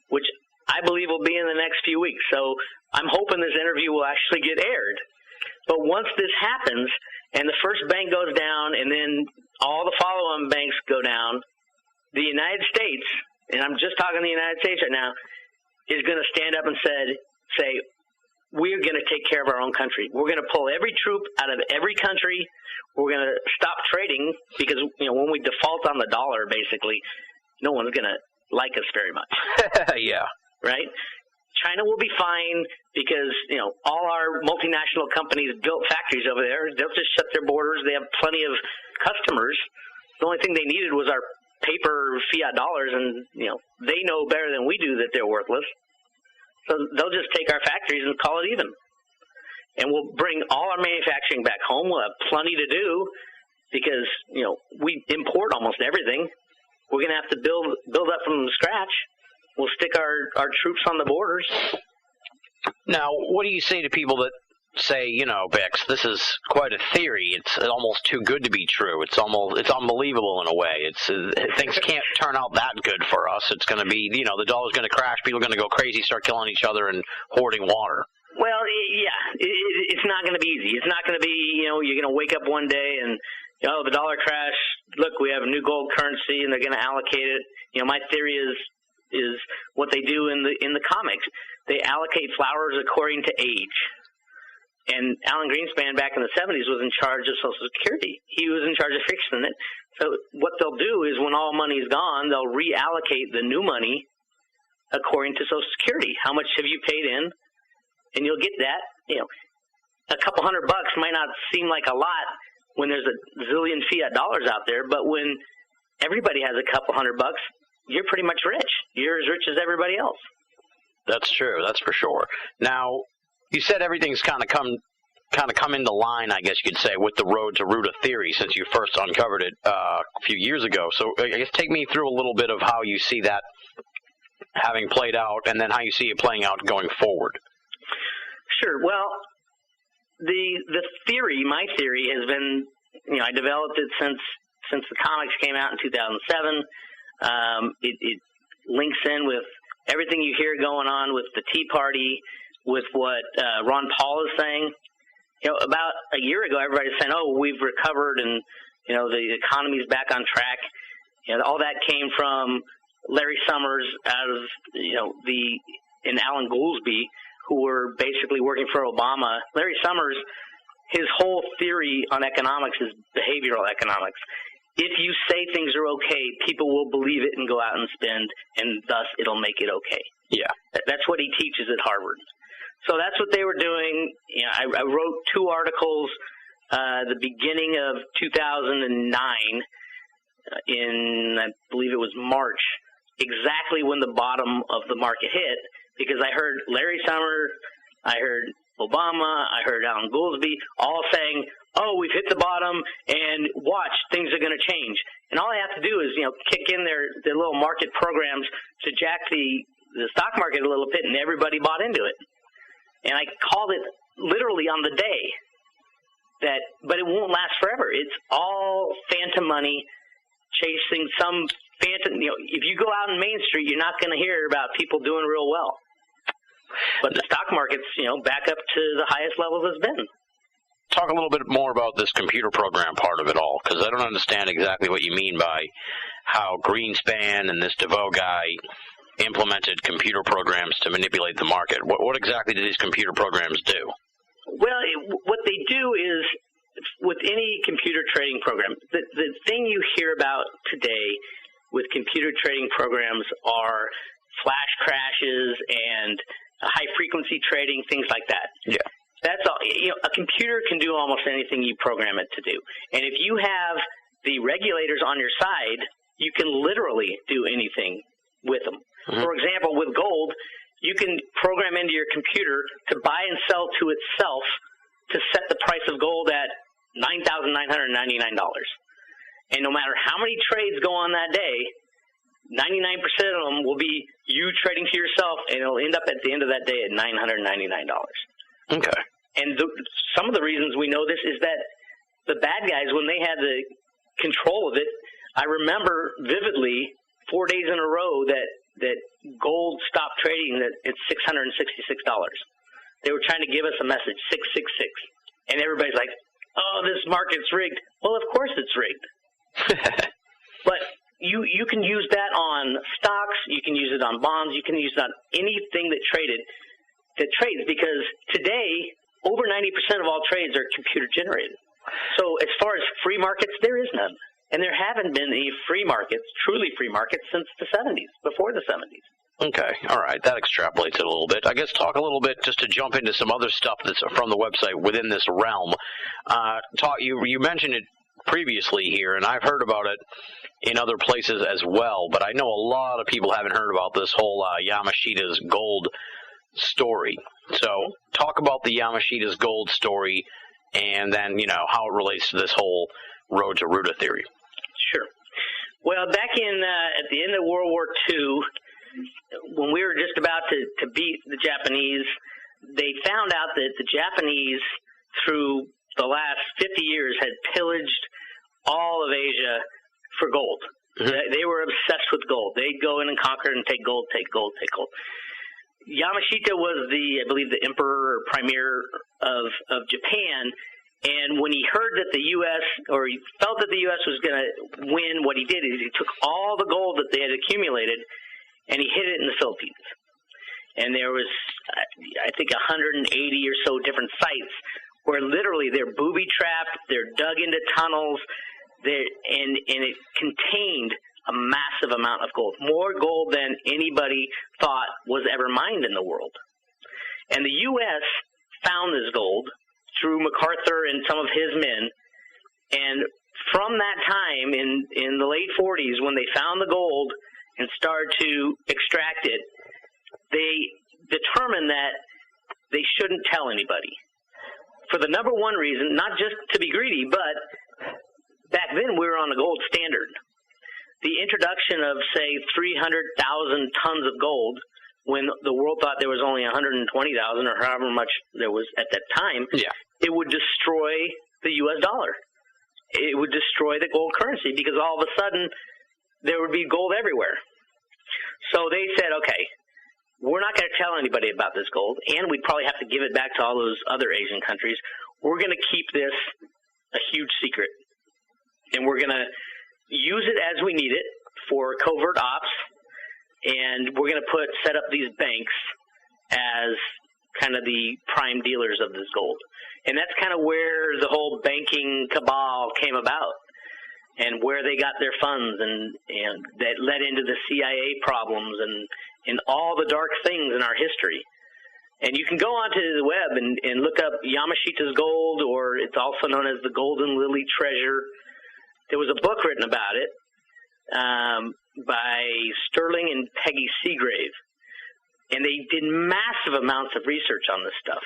which I believe will be in the next few weeks, so I'm hoping this interview will actually get aired. But once this happens, and the first bank goes down, and then all the follow-on banks go down, the United States, and I'm just talking the United States right now, is going to stand up and say, we're going to take care of our own country. We're going to pull every troop out of every country. We're going to stop trading because, when we default on the dollar, basically, no one's going to like us very much. Yeah. Right? China will be fine because, all our multinational companies built factories over there. They'll just shut their borders. They have plenty of customers. The only thing they needed was our paper fiat dollars, and, they know better than we do that they're worthless. So they'll just take our factories and call it even. And we'll bring all our manufacturing back home. We'll have plenty to do because, we import almost everything. We're going to have to build up from scratch. We'll stick our troops on the borders. Now, what do you say to people that say, Bix, this is quite a theory. It's almost too good to be true. It's unbelievable in a way. Things can't turn out that good for us. It's going to be, the dollar's going to crash. People are going to go crazy, start killing each other and hoarding water. Well, yeah, it's not going to be easy. It's not going to be, you're going to wake up one day and, the dollar crashed. Look, we have a new gold currency and they're going to allocate it. My theory is what they do in the comics. They allocate flowers according to age. And Alan Greenspan back in the 70s was in charge of Social Security. He was in charge of fixing it. So what they'll do is when all money's gone, they'll reallocate the new money according to Social Security. How much have you paid in? And you'll get that. A couple $100 might not seem like a lot when there's a zillion fiat dollars out there, but when everybody has a couple $100, you're pretty much rich. You're as rich as everybody else. That's true. That's for sure. Now, you said everything's kind of come into line, I guess you could say, with the road to root of theory since you first uncovered it a few years ago. So I guess take me through a little bit of how you see that having played out and then how you see it playing out going forward. Sure. Well, the theory, my theory, has been, I developed it since the comics came out in 2007. It links in with everything you hear going on with the Tea Party, with what Ron Paul is saying. About a year ago, everybody's saying, "Oh, we've recovered, and the economy's back on track." All that came from Larry Summers out of and Alan Goolsbee, who were basically working for Obama. Larry Summers, his whole theory on economics is behavioral economics. If you say things are okay, people will believe it and go out and spend, and thus it'll make it okay. Yeah, that's what he teaches at Harvard. So that's what they were doing. I wrote 2 articles the beginning of 2009 in, I believe it was March, exactly when the bottom of the market hit, because I heard Larry Summers, I heard Obama, I heard Alan Goolsbee all saying, "Oh, we've hit the bottom, and watch, things are going to change." And all I have to do is, kick in their little market programs to jack the stock market a little bit, and everybody bought into it. And I called it literally on the day but it won't last forever. It's all phantom money chasing some phantom. If you go out in Main Street, you're not going to hear about people doing real well. But the stock market's, back up to the highest levels it's been. Talk a little bit more about this computer program part of it all, because I don't understand exactly what you mean by how Greenspan and this DeVoe guy implemented computer programs to manipulate the market. What exactly do these computer programs do? Well, what they do is, with any computer trading program, the thing you hear about today with computer trading programs are flash crashes and high-frequency trading, things like that. Yeah. That's all. A computer can do almost anything you program it to do. And if you have the regulators on your side, you can literally do anything with them. Mm-hmm. For example, with gold, you can program into your computer to buy and sell to itself to set the price of gold at $9,999. And no matter how many trades go on that day, 99% of them will be you trading to yourself, and it'll end up at the end of that day at $999. Okay. And some of the reasons we know this is that the bad guys, when they had the control of it, I remember vividly 4 days in a row that gold stopped trading at $666. They were trying to give us a message, 666. And everybody's like, oh, this market's rigged. Well, of course it's rigged. But you can use that on stocks, you can use it on bonds, you can use it on anything that trades, because today over 90% of all trades are computer generated. So as far as free markets, there is none. And there haven't been any free markets, truly free markets, since the 70s, before the 70s. Okay, all right, that extrapolates it a little bit. I guess talk a little bit, just to jump into some other stuff that's from the website within this realm. You mentioned it previously here, and I've heard about it in other places as well, but I know a lot of people haven't heard about this whole Yamashita's gold story. So talk about the Yamashita's gold story, and then, how it relates to this whole Road to Ruta theory. Sure. Well, back in at the end of World War II, when we were just about to beat the Japanese, they found out that the Japanese, through the last 50 years, had pillaged all of Asia for gold. Mm-hmm. They were obsessed with gold. They'd go in and conquer and take gold, take gold, take gold. Yamashita was I believe, the emperor or premier of Japan, and when he heard that the U.S., or he felt that the U.S. was going to win, what he did is he took all the gold that they had accumulated and he hid it in the Philippines. And there was, I think, 180 or so different sites where literally they're booby-trapped, they're dug into tunnels, and it contained a massive amount of gold, more gold than anybody thought was ever mined in the world. And the U.S. found this gold through MacArthur and some of his men, and from that time, in the late 40s, when they found the gold and started to extract it, they determined that they shouldn't tell anybody. For the number one reason, not just to be greedy, but back then we were on a gold standard. The introduction of, say, 300,000 tons of gold, when the world thought there was only 120,000 or however much there was at that time, it would destroy the U.S. dollar. It would destroy the gold currency, because all of a sudden there would be gold everywhere. So they said, okay, we're not going to tell anybody about this gold, and we'd probably have to give it back to all those other Asian countries. We're going to keep this a huge secret, and we're going to use it as we need it for covert ops, and we're going to set up these banks as kind of the prime dealers of this gold. And that's kind of where the whole banking cabal came about, and where they got their funds, and that led into the CIA problems and all the dark things in our history. And you can go onto the web and look up Yamashita's gold, or it's also known as the Golden Lily Treasure. There was a book written about it by Sterling and Peggy Seagrave, and they did massive amounts of research on this stuff.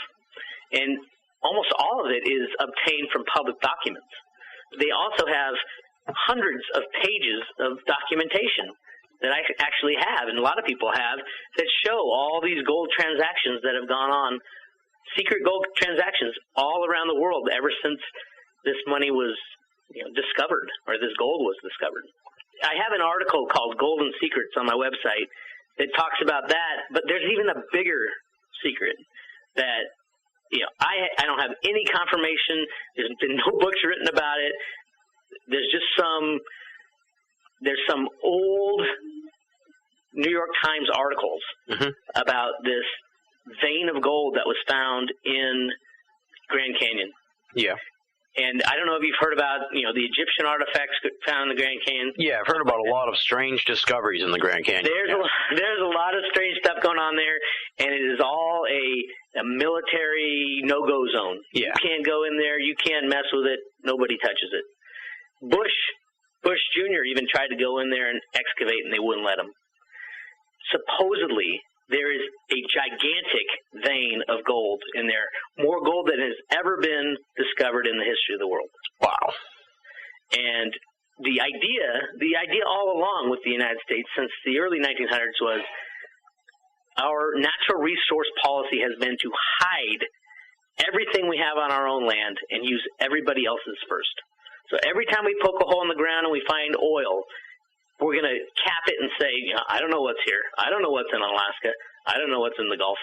And almost all of it is obtained from public documents. They also have hundreds of pages of documentation that I actually have, and a lot of people have, that show all these gold transactions that have gone on, secret gold transactions all around the world ever since this money was discovered, or this gold was discovered. I have an article called Golden Secrets on my website that talks about that, but there's even a bigger secret that I don't have any confirmation. There's been no books written about it. There's just some old New York Times articles about this vein of gold that was found in Grand Canyon. Yeah. And I don't know if you've heard about, the Egyptian artifacts found in the Grand Canyon. Yeah, I've heard about a lot of strange discoveries in the Grand Canyon. There's a lot of strange stuff going on there, and it is all a military no-go zone. Yeah. You can't go in there. You can't mess with it. Nobody touches it. Bush Jr. even tried to go in there and excavate, and they wouldn't let him. Supposedly, there is a gigantic vein of gold in there, more gold than has ever been discovered in the history of the world. Wow. And the idea all along with the United States since the early 1900s was our natural resource policy has been to hide everything we have on our own land and use everybody else's first. So every time we poke a hole in the ground and we find oil, we're going to cap it and say, I don't know what's here. I don't know what's in Alaska. I don't know what's in the Gulf.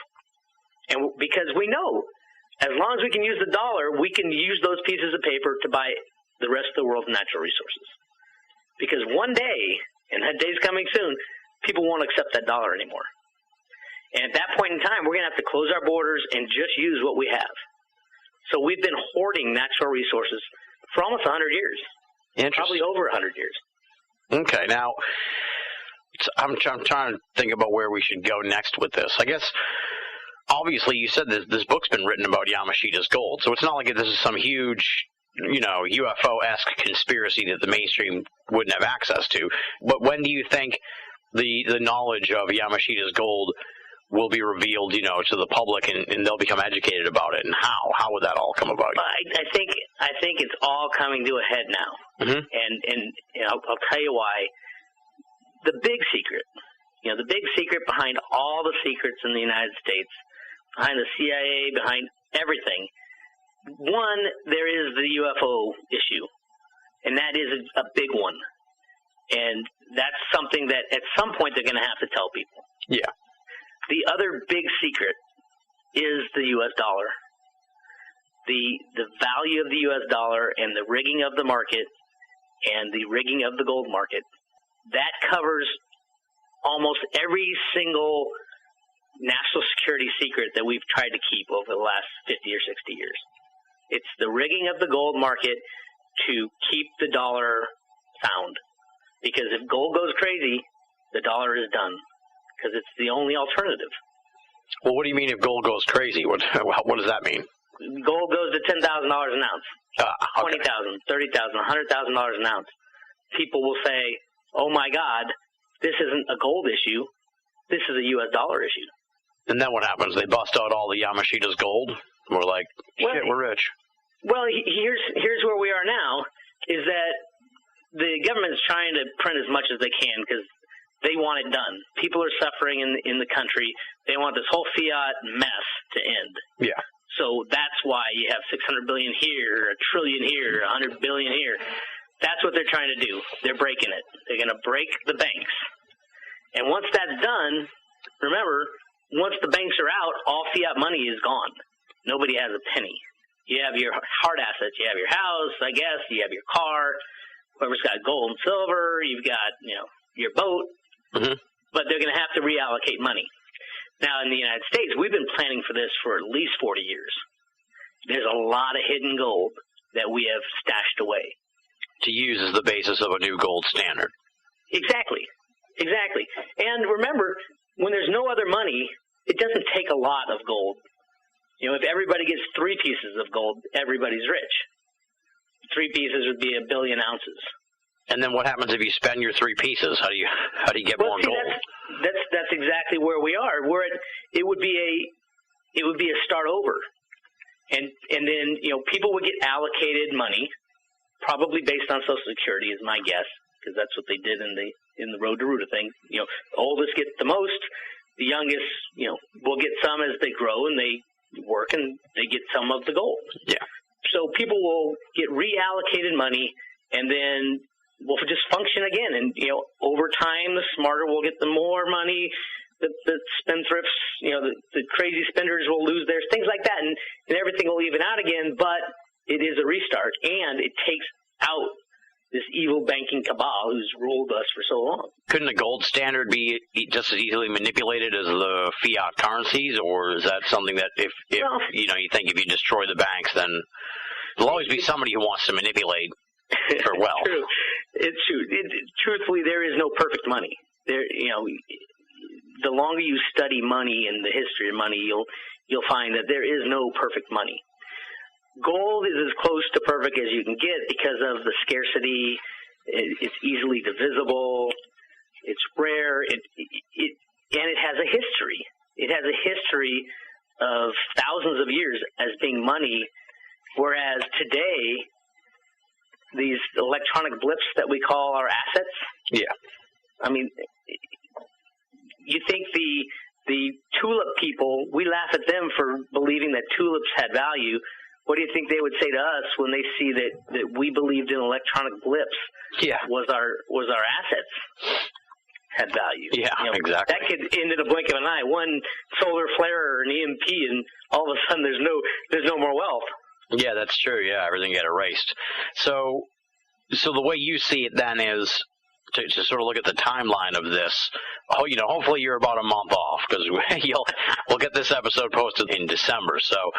And because we know, as long as we can use the dollar, we can use those pieces of paper to buy the rest of the world's natural resources. Because one day, and that day's coming soon, people won't accept that dollar anymore. And at that point in time, we're going to have to close our borders and just use what we have. So we've been hoarding natural resources for almost 100 years. Probably over 100 years. Okay, now, I'm trying to think about where we should go next with this. I guess, obviously, you said this book's been written about Yamashita's gold, so it's not like this is some huge, UFO-esque conspiracy that the mainstream wouldn't have access to. But when do you think the knowledge of Yamashita's gold will be revealed, to the public, and they'll become educated about it? And how would that all come about? I think it's all coming to a head now. Mm-hmm. And I'll tell you why. The big secret, the big secret behind all the secrets in the United States, behind the CIA, behind everything. One, there is the UFO issue, and that is a big one. And that's something that at some point they're going to have to tell people. Yeah. The other big secret is the U.S. dollar. The value of the U.S. dollar and the rigging of the market and the rigging of the gold market, that covers almost every single national security secret that we've tried to keep over the last 50 or 60 years. It's the rigging of the gold market to keep the dollar sound. Because if gold goes crazy, the dollar is done. Because it's the only alternative. Well, what do you mean if gold goes crazy? What does that mean? Gold goes to $10,000 an ounce, okay. $20,000, $30,000, $100,000 an ounce. People will say, "Oh my God, this isn't a gold issue. This is a U.S. dollar issue." And then what happens? They bust out all the Yamashita's gold. We're like, shit, we're rich. Well, here's where we are now. Is that the government's trying to print as much as they can because they want it done. People are suffering in the country. They want this whole fiat mess to end. Yeah. So that's why you have $600 billion here, $1 trillion here, $100 billion here. That's what they're trying to do. They're breaking it. They're going to break the banks. And once that's done, remember, once the banks are out, all fiat money is gone. Nobody has a penny. You have your hard assets. You have your house, I guess. You have your car. Whoever's got gold and silver. You've got, your boat. Mm-hmm. But they're going to have to reallocate money. Now, in the United States, we've been planning for this for at least 40 years. There's a lot of hidden gold that we have stashed away. To use as the basis of a new gold standard. Exactly. And remember, when there's no other money, it doesn't take a lot of gold. If everybody gets 3 pieces of gold, everybody's rich. 3 pieces would be 1 billion ounces. And then what happens if you spend your 3 pieces? How do you get more gold? That's exactly where we are. It would be a start over, and then people would get allocated money, probably based on Social Security is my guess, because that's what they did in the Road to Ruta thing. The oldest gets the most, the youngest will get some as they grow and they work and they get some of the gold. Yeah. So people will get reallocated money, and then will just function again. And, over time, the smarter will get the more money. The spendthrifts, the crazy spenders will lose theirs, things like that. And everything will even out again. But it is a restart. And it takes out this evil banking cabal who's ruled us for so long. Couldn't a gold standard be just as easily manipulated as the fiat currencies? Or is that something that if you think if you destroy the banks, then... there'll always be somebody who wants to manipulate for wealth. True. It's true. Truthfully, there is no perfect money. The longer you study money and the history of money, you'll find that there is no perfect money. Gold is as close to perfect as you can get because of the scarcity. It's easily divisible. It's rare. And it has a history. It has a history of thousands of years as being money, whereas today, these electronic blips that we call our assets. Yeah. I mean, you think the tulip people, we laugh at them for believing that tulips had value. What do you think they would say to us when they see that we believed in electronic blips? Yeah. Was our assets had value? Yeah, exactly. That could end in a blink of an eye. One solar flare or an EMP, and all of a sudden there's no more wealth. Yeah, that's true. Yeah, everything got erased. So the way you see it then is to sort of look at the timeline of this. Hopefully you're about a month off because we'll get this episode posted in December. So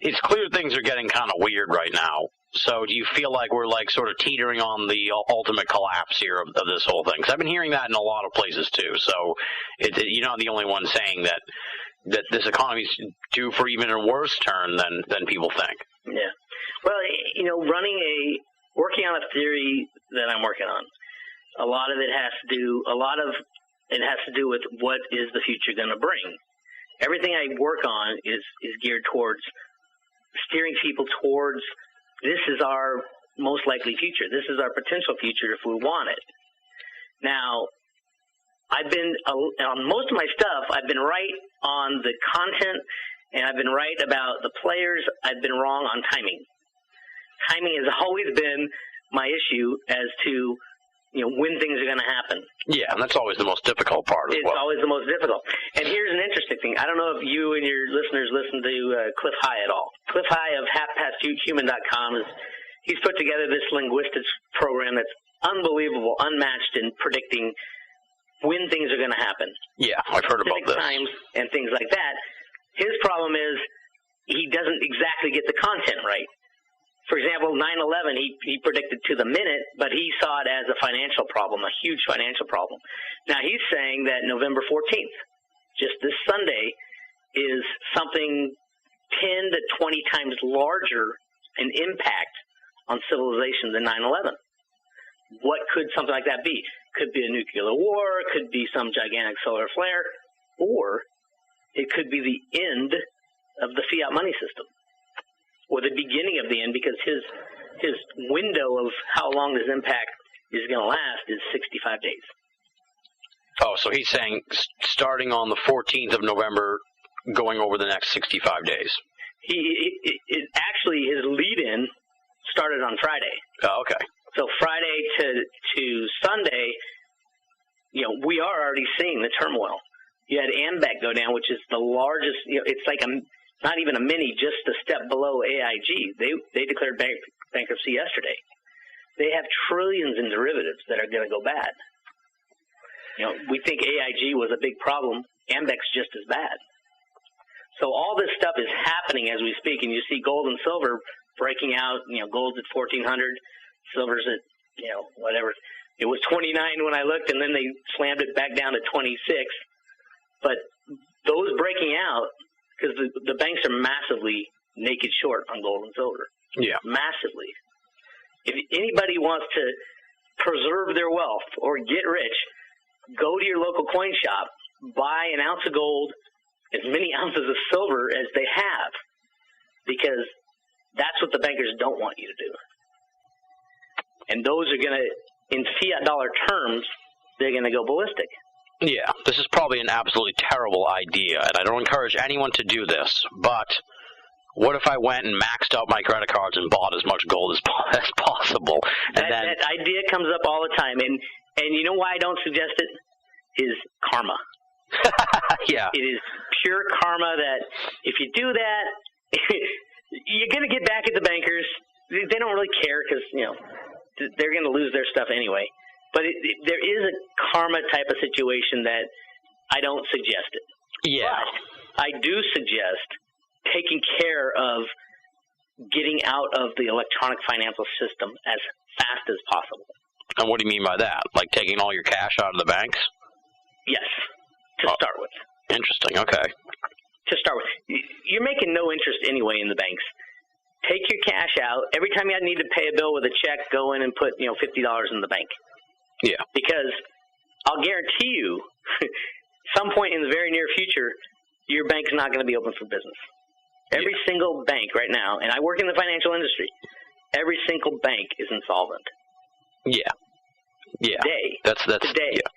it's clear things are getting kind of weird right now. So do you feel like we're like sort of teetering on the ultimate collapse here of this whole thing? Because I've been hearing that in a lot of places too. So you're not the only one saying that this economy's due for even a worse turn than people think. Yeah. Well, working on a theory that I'm working on, a lot of it has to do with what is the future going to bring. Everything I work on is geared towards steering people towards this is our most likely future. This is our potential future if we want it. Now, on most of my stuff, I've been right on the content, and I've been right about the players. I've been wrong on timing. Timing has always been my issue as to when things are going to happen. Yeah, and that's always the most difficult part. It's always the most difficult. And here's an interesting thing. I don't know if you and your listeners listen to Cliff High at all. Cliff High of halfpasthuman.com he's put together this linguistics program that's unbelievable, unmatched in predicting when things are going to happen. Yeah, I've heard about this. Times and things like that. His problem is he doesn't exactly get the content right. For example, 9/11, he predicted to the minute, but he saw it as a financial problem, a huge financial problem. Now, he's saying that November 14th, just this Sunday, is something 10 to 20 times larger in impact on civilization than 9/11. What could something like that be? Could be a nuclear war, could be some gigantic solar flare, or it could be the end of the fiat money system, or the beginning of the end, because his window of how long this impact is going to last is 65 days. Oh, so he's saying starting on the 14th of November, going over the next 65 days. Actually, his lead-in started on Friday. Oh, okay. So Friday to Sunday, we are already seeing the turmoil. You had AMBEC go down, which is the largest, it's like not even a mini, just a step below AIG. They declared bankruptcy yesterday. They have trillions in derivatives that are going to go bad. We think AIG was a big problem. AMBEC's just as bad. So all this stuff is happening as we speak, and you see gold and silver breaking out. Gold's at 1,400, silver's at whatever. It was 29 when I looked, and then they slammed it back down to 26. But those breaking out, because the banks are massively naked short on gold and silver. Yeah. Massively. If anybody wants to preserve their wealth or get rich, go to your local coin shop, buy an ounce of gold, as many ounces of silver as they have, because that's what the bankers don't want you to do. And those are going to, in fiat dollar terms, they're going to go ballistic. Yeah, this is probably an absolutely terrible idea, and I don't encourage anyone to do this, but what if I went and maxed out my credit cards and bought as much gold as possible? And that idea comes up all the time, and you know why I don't suggest it? Is karma. Yeah. It is pure karma that if you do that, you're going to get back at the bankers. They don't really care because, they're going to lose their stuff anyway. But there is a karma type of situation that I don't suggest it. Yeah. But I do suggest taking care of getting out of the electronic financial system as fast as possible. And what do you mean by that? Like taking all your cash out of the banks? Yes, to start with. Interesting, okay. To start with. You're making no interest anyway in the banks. Take your cash out. Every time you need to pay a bill with a check, go in and put, $50 in the bank. Yeah. Because I'll guarantee you, some point in the very near future, your bank's not going to be open for business. Every single bank right now, and I work in the financial industry, every single bank is insolvent. Yeah. Yeah. Today. That's today. Yeah.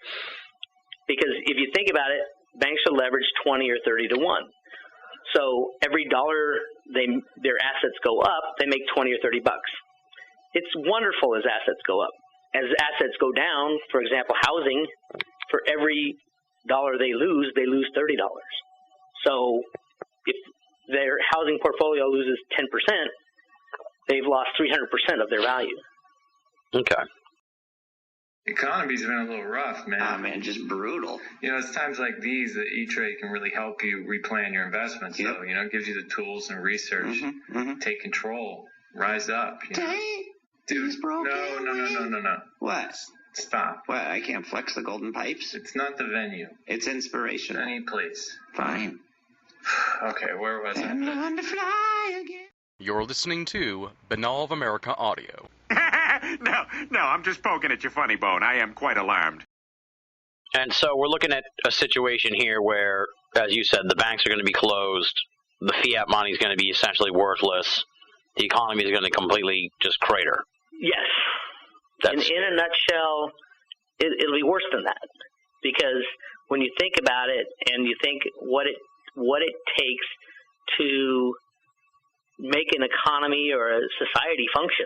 Because if you think about it, banks are leveraged 20 or 30 to 1. So every dollar their assets go up, they make 20 or 30 bucks. It's wonderful as assets go up. As assets go down, for example, housing, for every dollar they lose $30. So if their housing portfolio loses 10%, they've lost 300% of their value. Okay. The economy's been a little rough, man. Oh, man, just brutal. It's times like these that E-Trade can really help you replan your investments. Yep. So, it gives you the tools and research. Take control. Rise up. Dude, No. What? Stop. What? I can't flex the golden pipes? It's not the venue. It's inspirational. Any place. Fine. Okay, where was And I? learn to fly again. You're listening to Banal of America Audio. No, I'm just poking at your funny bone. I am quite alarmed. And so we're looking at a situation here where, as you said, the banks are going to be closed, the fiat money is going to be essentially worthless, the economy is going to completely just crater. Yes. In a nutshell, it'll be worse than that. Because when you think about it and you think what it takes to make an economy or a society function,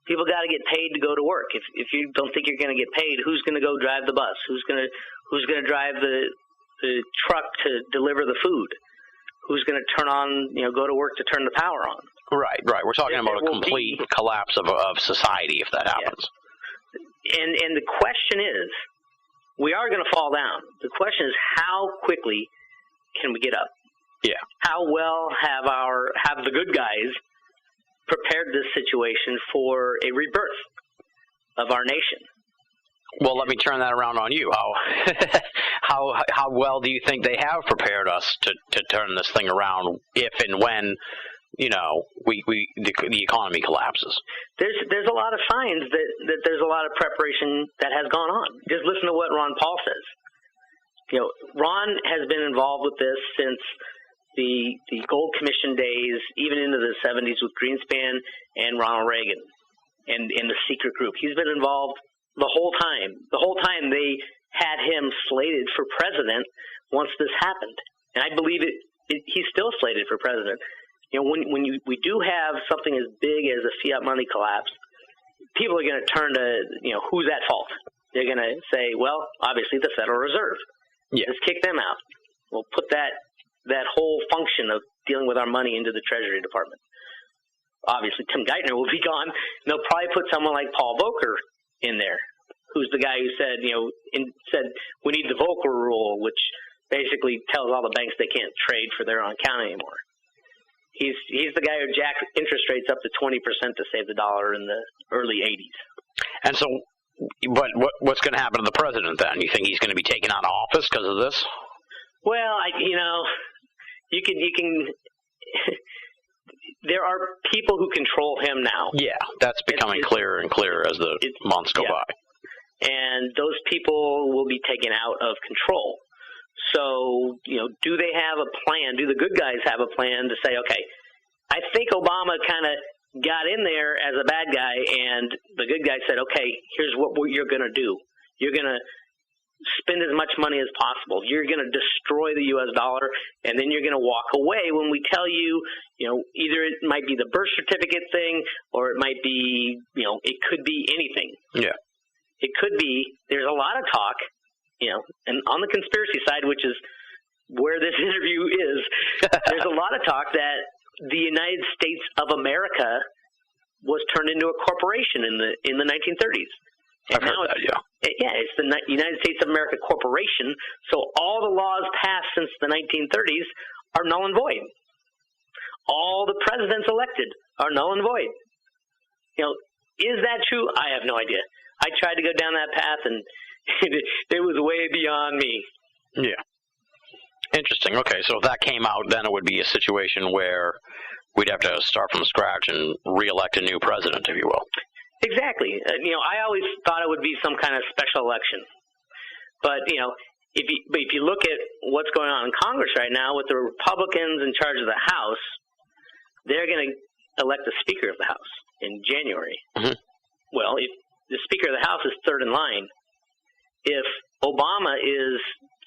people got to get paid to go to work. If you don't think you're going to get paid, who's going to go drive the bus? Who's going to drive the truck to deliver the food? Who's going to go to work to turn the power on? Right. We're talking about a complete collapse of society if that happens. Yeah. And the question is, we are going to fall down. The question is, how quickly can we get up? Yeah. How well have the good guys prepared this situation for a rebirth of our nation? Well, let me turn that around on you. How well do you think they have prepared us to turn this thing around if and when the economy collapses? There's a lot of signs that there's a lot of preparation that has gone on. Just listen to what Ron Paul says. Ron has been involved with this since the Gold Commission days, even into the 70s with Greenspan and Ronald Reagan and in the secret group. He's been involved the whole time. The whole time they had him slated for president once this happened. And I believe he's still slated for president. When we do have something as big as a fiat money collapse, people are going to turn to, who's at fault? They're going to say, well, obviously the Federal Reserve. Yeah. Let's kick them out. We'll put that whole function of dealing with our money into the Treasury Department. Obviously, Tim Geithner will be gone. And they'll probably put someone like Paul Volcker in there, who's the guy who said, said we need the Volcker rule, which basically tells all the banks they can't trade for their own account anymore. He's the guy who jacked interest rates up to 20% to save the dollar in the early 80s. And so, what's going to happen to the president then? You think he's going to be taken out of office because of this? Well, you can. There are people who control him now. Yeah, that's becoming clearer and clearer as the months go by. And those people will be taken out of control. So, do they have a plan? Do the good guys have a plan to say, okay, I think Obama kind of got in there as a bad guy, and the good guy said, okay, here's what you're going to do. You're going to spend as much money as possible. You're going to destroy the U.S. dollar, and then you're going to walk away when we tell you, either it might be the birth certificate thing, or it might be, it could be anything. Yeah. It could be, there's a lot of talk, and on the conspiracy side, which is where this interview is, there's a lot of talk that the United States of America was turned into a corporation in the 1930s. I've heard that, yeah. Yeah, it's the United States of America Corporation, so all the laws passed since the 1930s are null and void. All the presidents elected are null and void. Is that true? I have no idea. I tried to go down that path, and it was way beyond me. Yeah. Interesting. Okay, so if that came out, then it would be a situation where we'd have to start from scratch and re-elect a new president, if you will. Exactly. I always thought it would be some kind of special election. But, if you look at what's going on in Congress right now with the Republicans in charge of the House, they're going to elect the Speaker of the House in January. Mm-hmm. Well, if the Speaker of the House is third in line, if Obama is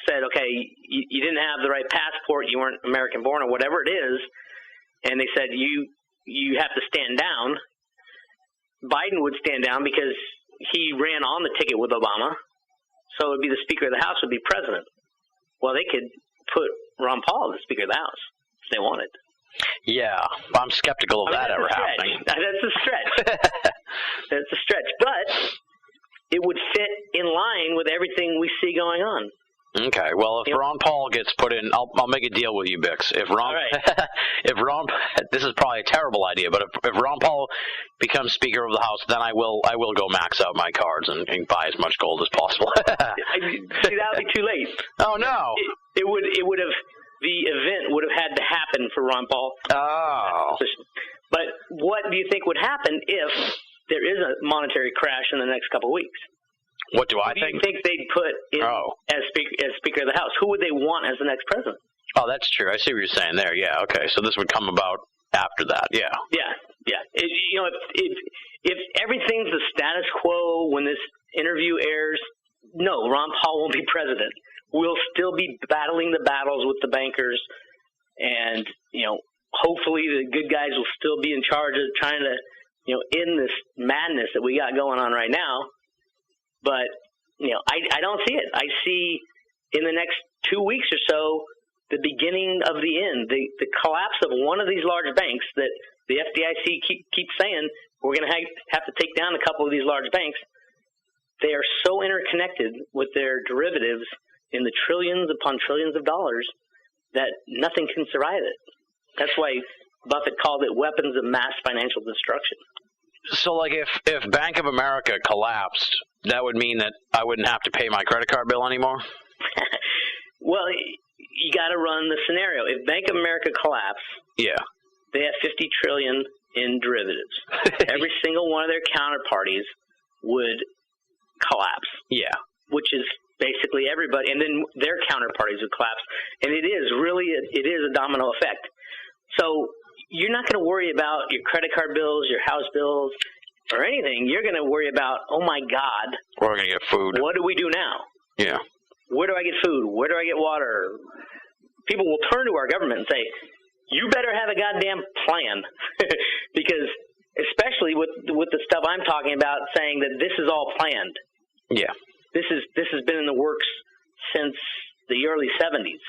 said, okay, you didn't have the right passport, you weren't American born or whatever it is, and they said you have to stand down, Biden would stand down because he ran on the ticket with Obama, so it would be the Speaker of the House would be president. Well, they could put Ron Paul as the Speaker of the House if they wanted. Yeah, I'm skeptical of that ever happening. That's a stretch. That's a stretch. But it would fit in line with everything we see going on. Okay, well, if Ron Paul gets put in, I'll make a deal with you, Bix. If Ron, this is probably a terrible idea, but if Ron Paul becomes Speaker of the House, then I will go max out my cards and buy as much gold as possible. See, that would be too late. Oh no! It would have. The event would have had to happen for Ron Paul. Oh. But what do you think would happen if there is a monetary crash in the next couple of weeks? What do I think? Who do you think they'd put in as Speaker of the House? Who would they want as the next president? Oh, that's true. I see what you're saying there. Yeah, okay. So this would come about after that. Yeah. Yeah. If everything's the status quo when this interview airs, no, Ron Paul won't be president. We'll still be battling the battles with the bankers, and hopefully the good guys will still be in charge of trying to end this madness that we got going on right now. But I don't see it. I see in the next 2 weeks or so the beginning of the end, the collapse of one of these large banks that the FDIC keeps saying we're going to have to take down a couple of these large banks. They are so interconnected with their derivatives in the trillions upon trillions of dollars that nothing can survive it. That's why Buffett called it weapons of mass financial destruction. So, like, if Bank of America collapsed, that would mean that I wouldn't have to pay my credit card bill anymore? Well, you got to run the scenario. If Bank of America collapsed, they have $50 trillion in derivatives. Every single one of their counterparties would collapse. Yeah. Which is basically everybody, and then their counterparties would collapse. And it is a domino effect. So you're not going to worry about your credit card bills, your house bills, or anything. You're going to worry about, oh my God, we're going to get food. What do we do now? Yeah. Where do I get food? Where do I get water? People will turn to our government and say, you better have a goddamn plan. Because especially with the stuff I'm talking about, saying that this is all planned. Yeah. This has been in the works since the early 70s.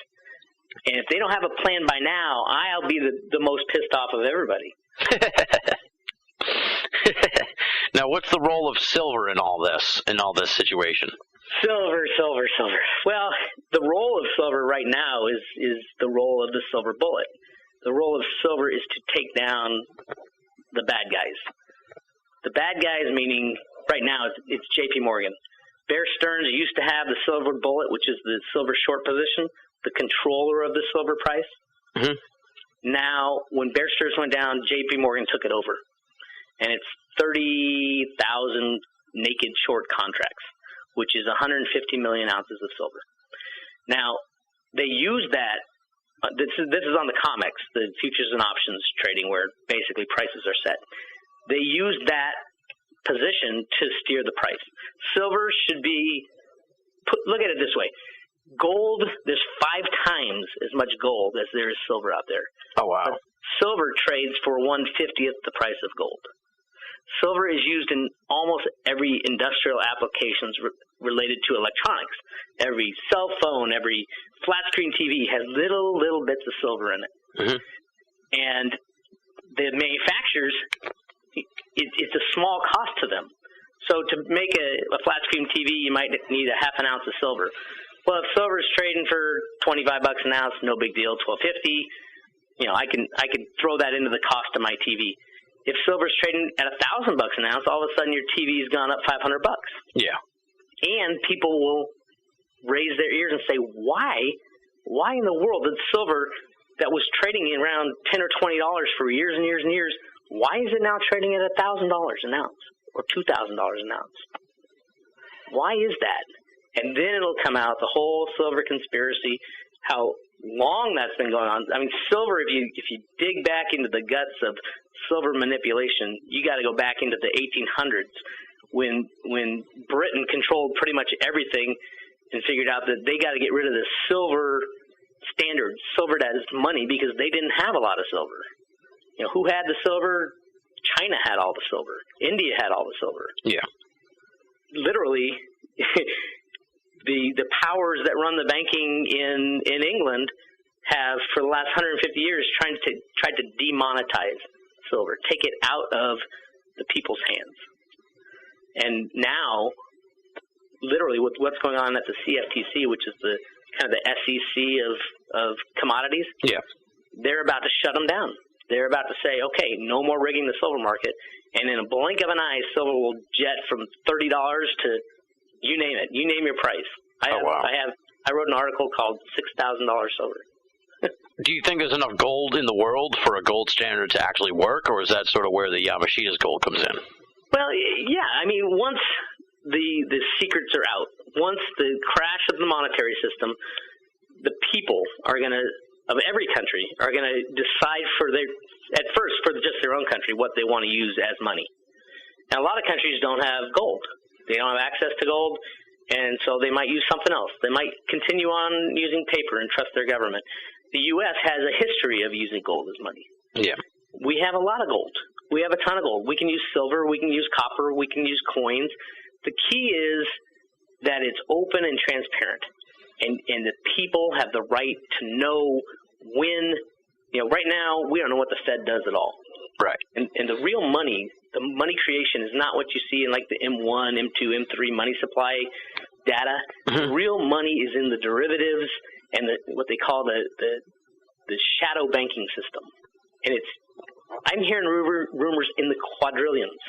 And if they don't have a plan by now, I'll be the most pissed off of everybody. Now, what's the role of silver in all this situation? Silver. Well, the role of silver right now is the role of the silver bullet. The role of silver is to take down the bad guys. The bad guys, meaning right now it's J.P. Morgan. Bear Stearns used to have the silver bullet, which is the silver short position, the controller of the silver price. Mm-hmm. Now, when Bear Stearns went down, J.P. Morgan took it over. And it's 30,000 naked short contracts, which is 150 million ounces of silver. Now, they use that. This is on the COMEX, the futures and options trading, where basically prices are set. They use that position to steer the price. Silver should be look at it this way. Gold, there's 5 times as much gold as there is silver out there. Oh, wow. But silver trades for 1/50th the price of gold. Silver is used in almost every industrial applications related to electronics. Every cell phone, every flat screen TV has little bits of silver in it. Mm-hmm. And the manufacturers, it's a small cost to them. So to make a flat screen TV, you might need a half an ounce of silver. Well, if silver is trading for $25 an ounce, no big deal, $12.50. I can throw that into the cost of my TV. if silver's trading at $1,000 an ounce, all of a sudden your TV's gone up $500. Yeah. And people will raise their ears and say, why in the world did silver that was trading around $10 or $20 for years and years and years, why is it now trading at $1,000 an ounce or $2,000 an ounce? Why is that? And then it'll come out, the whole silver conspiracy, how long that's been going on. I mean, silver, if you dig back into the guts of silver manipulation, you got to go back into the 1800s when Britain controlled pretty much everything and figured out that they got to get rid of the silver standard, silver as money, because they didn't have a lot of silver. You know, who had the silver? China had all the silver. India had all the silver. Yeah. Literally, the powers that run the banking in England have, for the last 150 years, tried to demonetize silver, take it out of the people's hands. And now, literally, with what's going on at the CFTC, which is the kind of the SEC of commodities, yeah, they're about to shut them down. They're about to say, okay, no more rigging the silver market, and in a blink of an eye, silver will jet from $30 to you name it. You name your price. I wrote an article called $6,000 silver. Do you think there's enough gold in the world for a gold standard to actually work, or is that sort of where the Yamashita's gold comes in? Well, yeah. I mean, once the secrets are out, once the crash of the monetary system, the people are going to, of every country, are going to decide for just their own country what they want to use as money. And a lot of countries don't have gold. They don't have access to gold, and so they might use something else. They might continue on using paper and trust their government. The U.S. has a history of using gold as money. Yeah. We have a lot of gold. We have a ton of gold. We can use silver. We can use copper. We can use coins. The key is that it's open and transparent, and the people have the right to know when. You know, right now we don't know what the Fed does at all. Right. And the real money, the money creation, is not what you see in like the M1, M2, M3 money supply data. Mm-hmm. The real money is in the derivatives and what they call the shadow banking system. And I'm hearing rumors in the quadrillions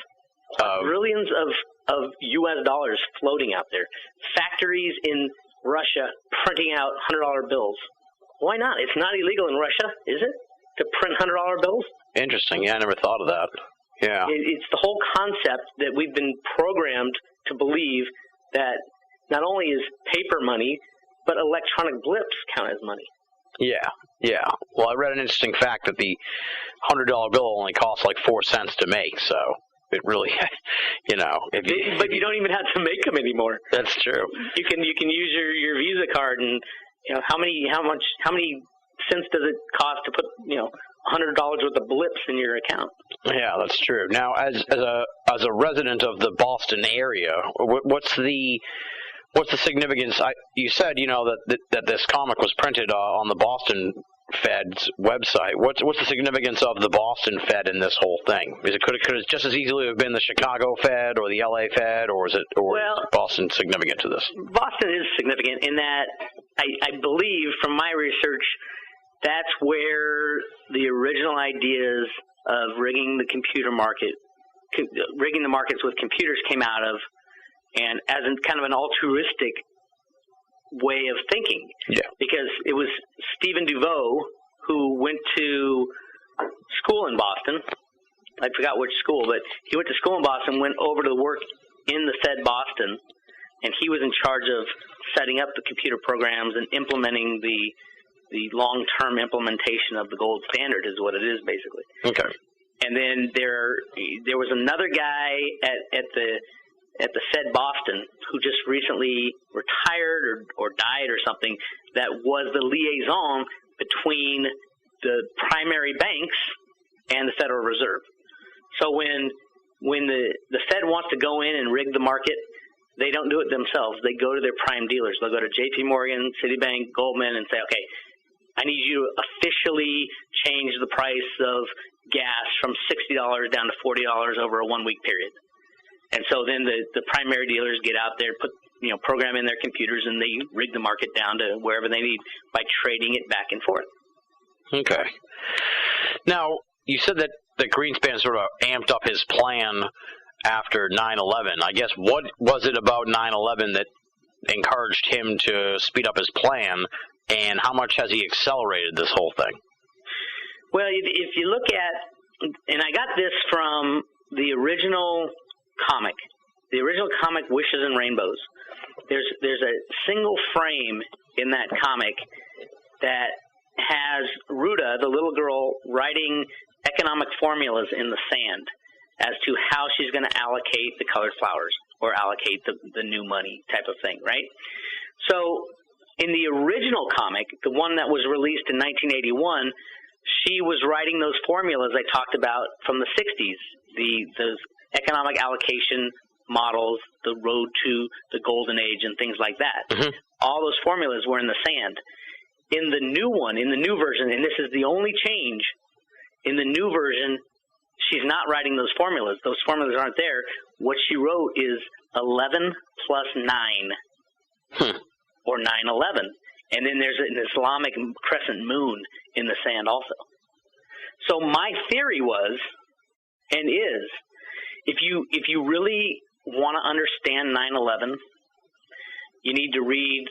of U.S. dollars floating out there. Factories in Russia printing out $100 bills. Why not? It's not illegal in Russia, is it, to print $100 bills? Interesting. Yeah, I never thought of that. Yeah. It's the whole concept that we've been programmed to believe that not only is paper money, but electronic blips count as money. Yeah, yeah. Well, I read an interesting fact that the $100 bill only costs like 4 cents to make, so it really, but you don't even have to make them anymore. That's true. You can use your Visa card, and how many cents does it cost to put $100 worth of blips in your account? Yeah, that's true. Now, as a resident of the Boston area, what's the significance? You said that this comic was printed on the Boston Fed's website. What's the significance of the Boston Fed in this whole thing? Could it just as easily have been the Chicago Fed or the LA Fed, or is Boston significant to this? Boston is significant in that I believe, from my research, that's where the original ideas of rigging the markets with computers came out of, and as kind of an altruistic way of thinking. Yeah. Because it was Stephen DeVoe who went to school in Boston. I forgot which school, but he went to school in Boston, went over to work in the Fed Boston, and he was in charge of setting up the computer programs and implementing the long-term implementation of the gold standard is what it is, basically. Okay. And then there was another guy at the Fed Boston who just recently retired or died or something, that was the liaison between the primary banks and the Federal Reserve. So when the Fed wants to go in and rig the market, they don't do it themselves. They go to their prime dealers. They'll go to J.P. Morgan, Citibank, Goldman, and say, okay, I need you to officially change the price of gas from $60 down to $40 over a 1-week period. And so then the primary dealers get out there, program in their computers, and they rig the market down to wherever they need by trading it back and forth. Okay. Now, you said that that Greenspan sort of amped up his plan after 9/11. I guess what was it about 9/11 that encouraged him to speed up his plan, and how much has he accelerated this whole thing? Well, if you look at, and I got this from the original comic Wishes and Rainbows. There's a single frame in that comic that has Ruta, the little girl, writing economic formulas in the sand as to how she's going to allocate the colored flowers or allocate the new money type of thing, right? So in the original comic, the one that was released in 1981, she was writing those formulas I talked about from the 60s, those economic allocation models, the road to the golden age and things like that. Mm-hmm. All those formulas were in the sand. In the new one, in the new version, and this is the only change, in the new version, she's not writing those formulas. Those formulas aren't there. What she wrote is 11 plus 9, or 9/11. And then there's an Islamic crescent moon in the sand also. So my theory was, and is, if you really want to understand 9/11, you need to read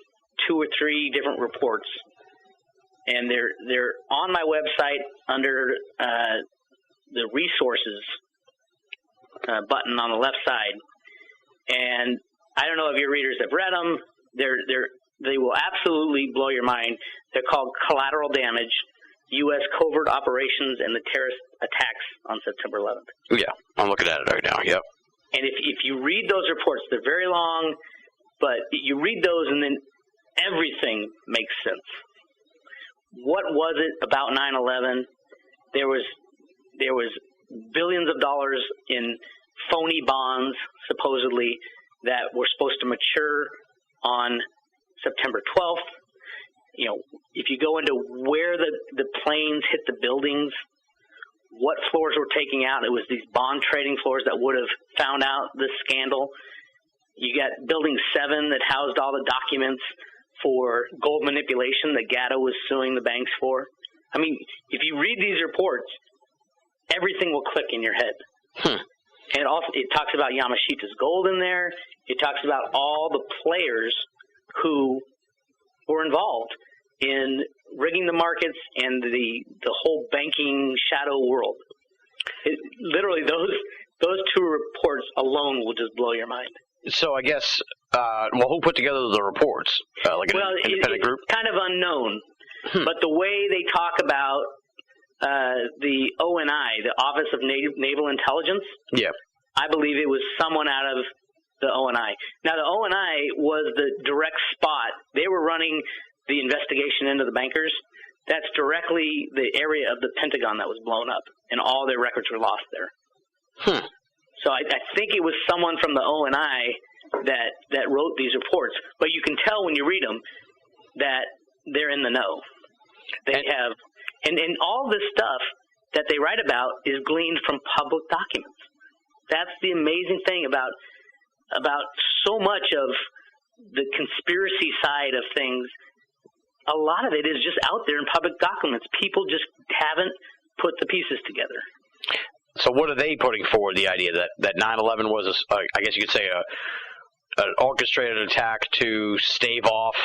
2 or 3 different reports. And they're on my website under the resources button on the left side. And I don't know if your readers have read them. They will absolutely blow your mind. They're called Collateral Damage, U.S. Covert Operations and the Terrorist Attacks on September 11th. Yeah, I'm looking at it right now, yep. And if you read those reports, they're very long, but you read those and then everything makes sense. What was it about 9/11? There was billions of dollars in phony bonds, supposedly, that were supposed to mature on September 12th. You know, if you go into where the planes hit the buildings, what floors were taking out, it was these bond trading floors that would have found out this scandal. You got Building 7 that housed all the documents for gold manipulation that Gatto was suing the banks for. I mean, if you read these reports, everything will click in your head. And also, it talks about Yamashita's gold in there. It talks about all the players who were involved in rigging the markets and the whole banking shadow world. Literally, those 2 reports alone will just blow your mind. So I guess, who put together the reports? Like an independent group? It's kind of unknown. But the way they talk about the ONI, the Office of Naval Intelligence, yeah, I believe it was someone out of the ONI. Now, the ONI was the direct spot. They were running the investigation into the bankers. That's directly the area of the Pentagon that was blown up, and all their records were lost there. So I think it was someone from the ONI that wrote these reports. But you can tell when you read them that they're in the know. They have, and all this stuff that they write about is gleaned from public documents. That's the amazing thing about so much of the conspiracy side of things. A lot of it is just out there in public documents. People just haven't put the pieces together. So what are they putting forward, the idea that 9/11 was, I guess you could say, an orchestrated attack to stave off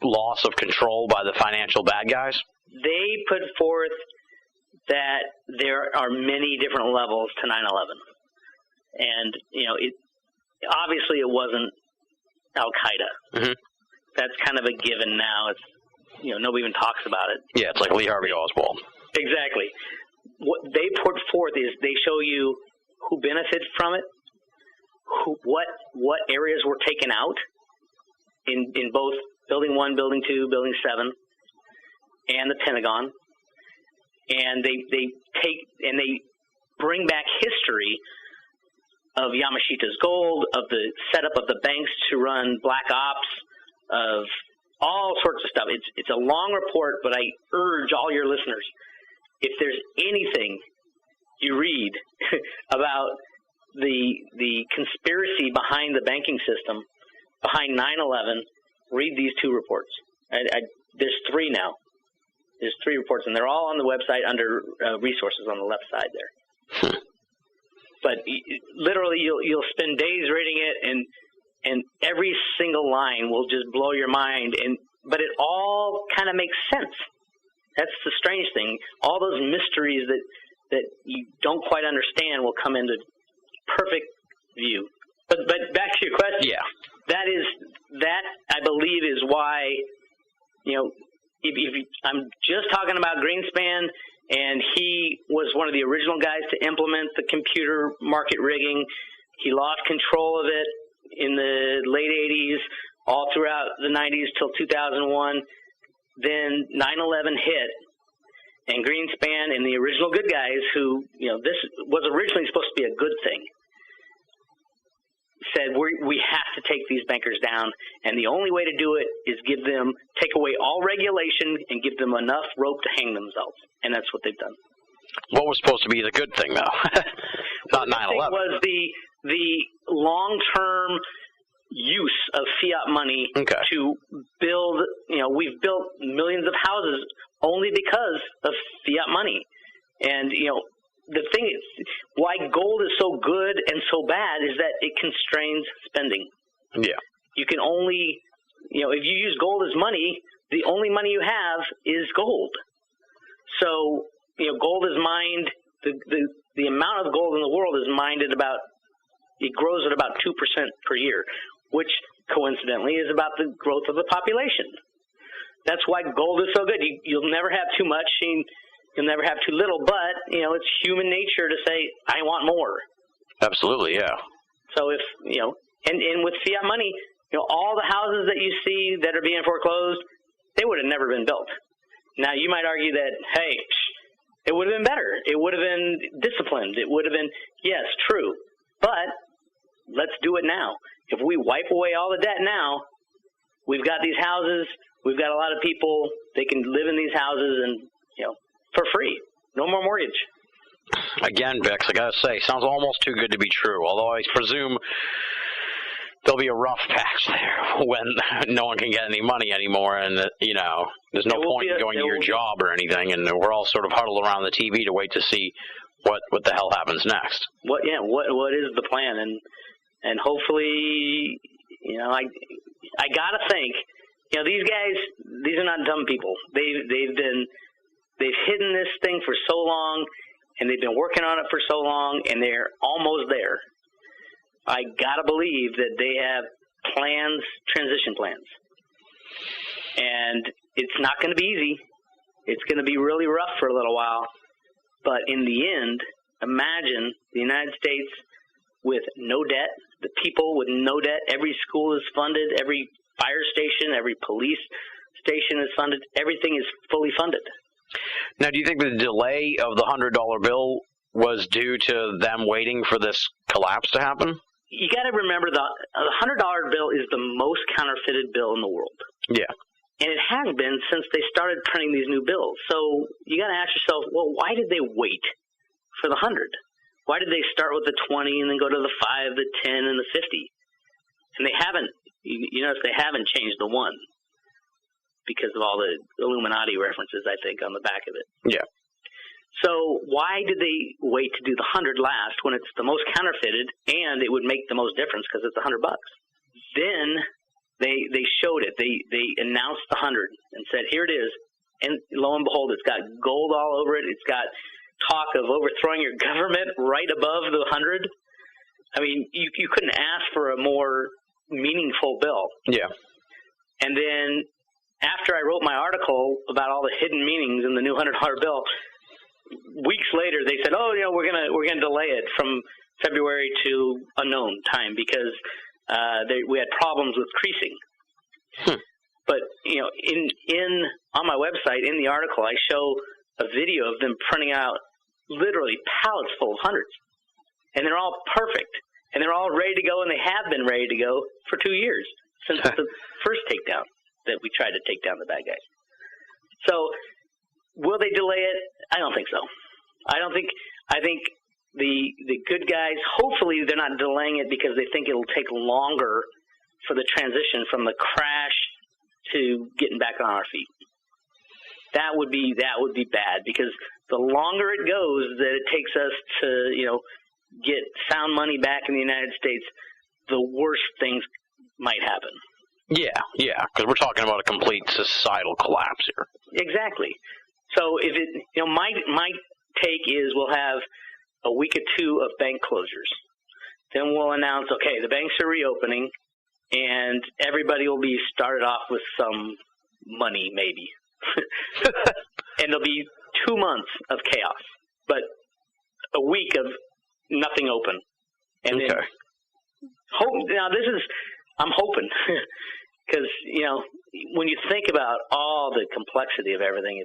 loss of control by the financial bad guys? They put forth that there are many different levels to 9/11. And, obviously it wasn't Al-Qaeda. Mm-hmm. That's kind of a given now. It's, nobody even talks about it. Yeah, it's like Lee Harvey Oswald. Exactly. What they put forth is they show you who benefited from it, what areas were taken out in both Building 1, Building 2, Building 7, and the Pentagon. And they bring back history of Yamashita's gold, of the setup of the banks to run black ops, of all sorts of stuff. It's a long report, but I urge all your listeners, if there's anything you read about the conspiracy behind the banking system, behind 9/11, read these 2 reports. There's 3 now. There's 3 reports, and they're all on the website under resources on the left side there. But literally, you'll spend days reading it, and every single line will just blow your mind. But it all kind of makes sense. That's the strange thing. All those mysteries that you don't quite understand will come into perfect view. But back to your question. Yeah. That I believe is why, if I'm just talking about Greenspan, and he was one of the original guys to implement the computer market rigging. He lost control of it in the late 80s, all throughout the 90s till 2001. Then 9/11 hit, and Greenspan and the original good guys who, this was originally supposed to be a good thing, said we have to take these bankers down, and the only way to do it is take away all regulation and give them enough rope to hang themselves, and that's what they've done. What was supposed to be the good thing, though? Not 9/11. Was the long-term use of fiat money to build, we've built millions of houses only because of fiat money. And, the thing is, why gold is so good and so bad is that it constrains spending. Yeah. You can only, if you use gold as money, the only money you have is gold. So, gold is mined, the amount of gold in the world is mined it grows at about 2% per year, which coincidentally is about the growth of the population. That's why gold is so good. You'll never have too much. You'll never have too little, but, it's human nature to say, I want more. Absolutely, yeah. So if, and with fiat money, all the houses that you see that are being foreclosed, they would have never been built. Now, you might argue that, hey, it would have been better. It would have been disciplined. It would have been, yes, true. But let's do it now. If we wipe away all the debt now, we've got these houses, we've got a lot of people, they can live in these houses and, for free. No more mortgage. Again, Bix, I got to say, sounds almost too good to be true, although I presume there'll be a rough patch there when no one can get any money anymore, and, there's no point in going to your job or anything, and we're all sort of huddled around the TV to wait to see what the hell happens next. What is the plan? And hopefully, I got to think, these guys, these are not dumb people. They've hidden this thing for so long, and they've been working on it for so long, and they're almost there. I gotta believe that they have plans, transition plans. And it's not going to be easy. It's going to be really rough for a little while. But in the end, imagine the United States with no debt, the people with no debt, every school is funded, every fire station, every police station is funded, everything is fully funded. Now, do you think the delay of the $100 bill was due to them waiting for this collapse to happen? You got to remember the $100 bill is the most counterfeited bill in the world. Yeah. And it has been since they started printing these new bills. So you got to ask yourself, well, why did they wait for the 100? Why did they start with the 20 and then go to the 5, the 10, and the 50? And they haven't, notice they haven't changed the 1. Because of all the Illuminati references, I think, on the back of it. Yeah. So why did they wait to do the 100 last when it's the most counterfeited and it would make the most difference because it's $100? Then they showed it. They announced the 100 and said, here it is. And lo and behold, it's got gold all over it. It's got talk of overthrowing your government right above the 100. I mean, you couldn't ask for a more meaningful bill. Yeah. And then after I wrote my article about all the hidden meanings in the new $100 bill, weeks later they said, "Oh, we're gonna delay it from February to unknown time because we had problems with creasing." But on my website in the article, I show a video of them printing out literally pallets full of hundreds, and they're all perfect, and they're all ready to go, and they have been ready to go for 2 years since the first takedown that we tried to take down the bad guys. So, will they delay it? I don't think so. I think the good guys, hopefully they're not delaying it because they think it'll take longer for the transition from the crash to getting back on our feet. That would be bad because the longer it goes that it takes us to, get sound money back in the United States, the worse things might happen. Yeah, because we're talking about a complete societal collapse here. Exactly. So if it, my take is we'll have a week or two of bank closures. Then we'll announce, okay, the banks are reopening, and everybody will be started off with some money, maybe. And there'll be 2 months of chaos, but a week of nothing open. And then I'm hoping, because, when you think about all the complexity of everything,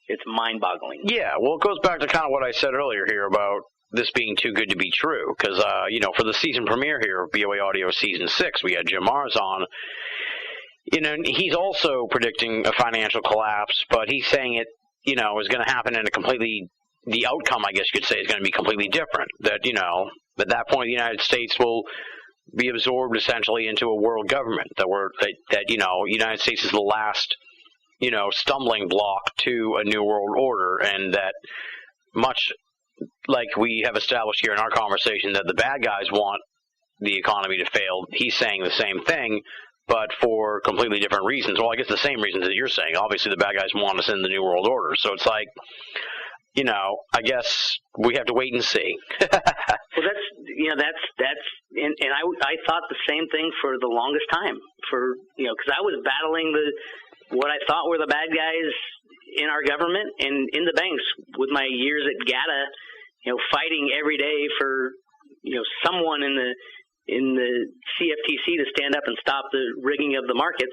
it's mind-boggling. Yeah, well, it goes back to kind of what I said earlier here about this being too good to be true, because, for the season premiere here of BoA Audio Season 6, we had Jim Mars on. And he's also predicting a financial collapse, but he's saying it, is going to happen in the outcome, I guess you could say, is going to be completely different. That, at that point, the United States will be absorbed essentially into a world government. That United States is the last, stumbling block to a new world order, and that much like we have established here in our conversation that the bad guys want the economy to fail, he's saying the same thing, but for completely different reasons. Well, I guess the same reasons that you're saying. Obviously, the bad guys want us in the new world order, so it's like, I guess we have to wait and see. Well, that's, and I thought the same thing for the longest time, because I was battling what I thought were the bad guys in our government and in the banks with my years at GATA, fighting every day for, someone in the CFTC to stand up and stop the rigging of the markets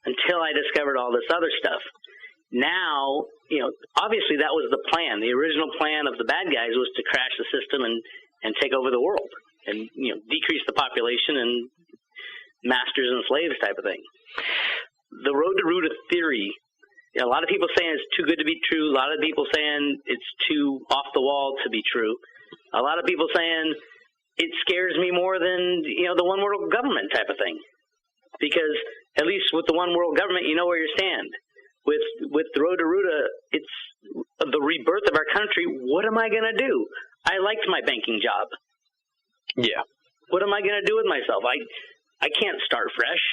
until I discovered all this other stuff. Now, obviously that was the plan. The original plan of the bad guys was to crash the system and take over the world and, decrease the population and masters and slaves type of thing. The road to Ruta theory, a lot of people saying it's too good to be true. A lot of people saying it's too off the wall to be true. A lot of people saying it scares me more than, the one world government type of thing. Because at least with the one world government, you know where you stand. With the road to Ruta, it's the rebirth of our country. What am I going to do? I liked my banking job. Yeah. What am I going to do with myself? I can't start fresh.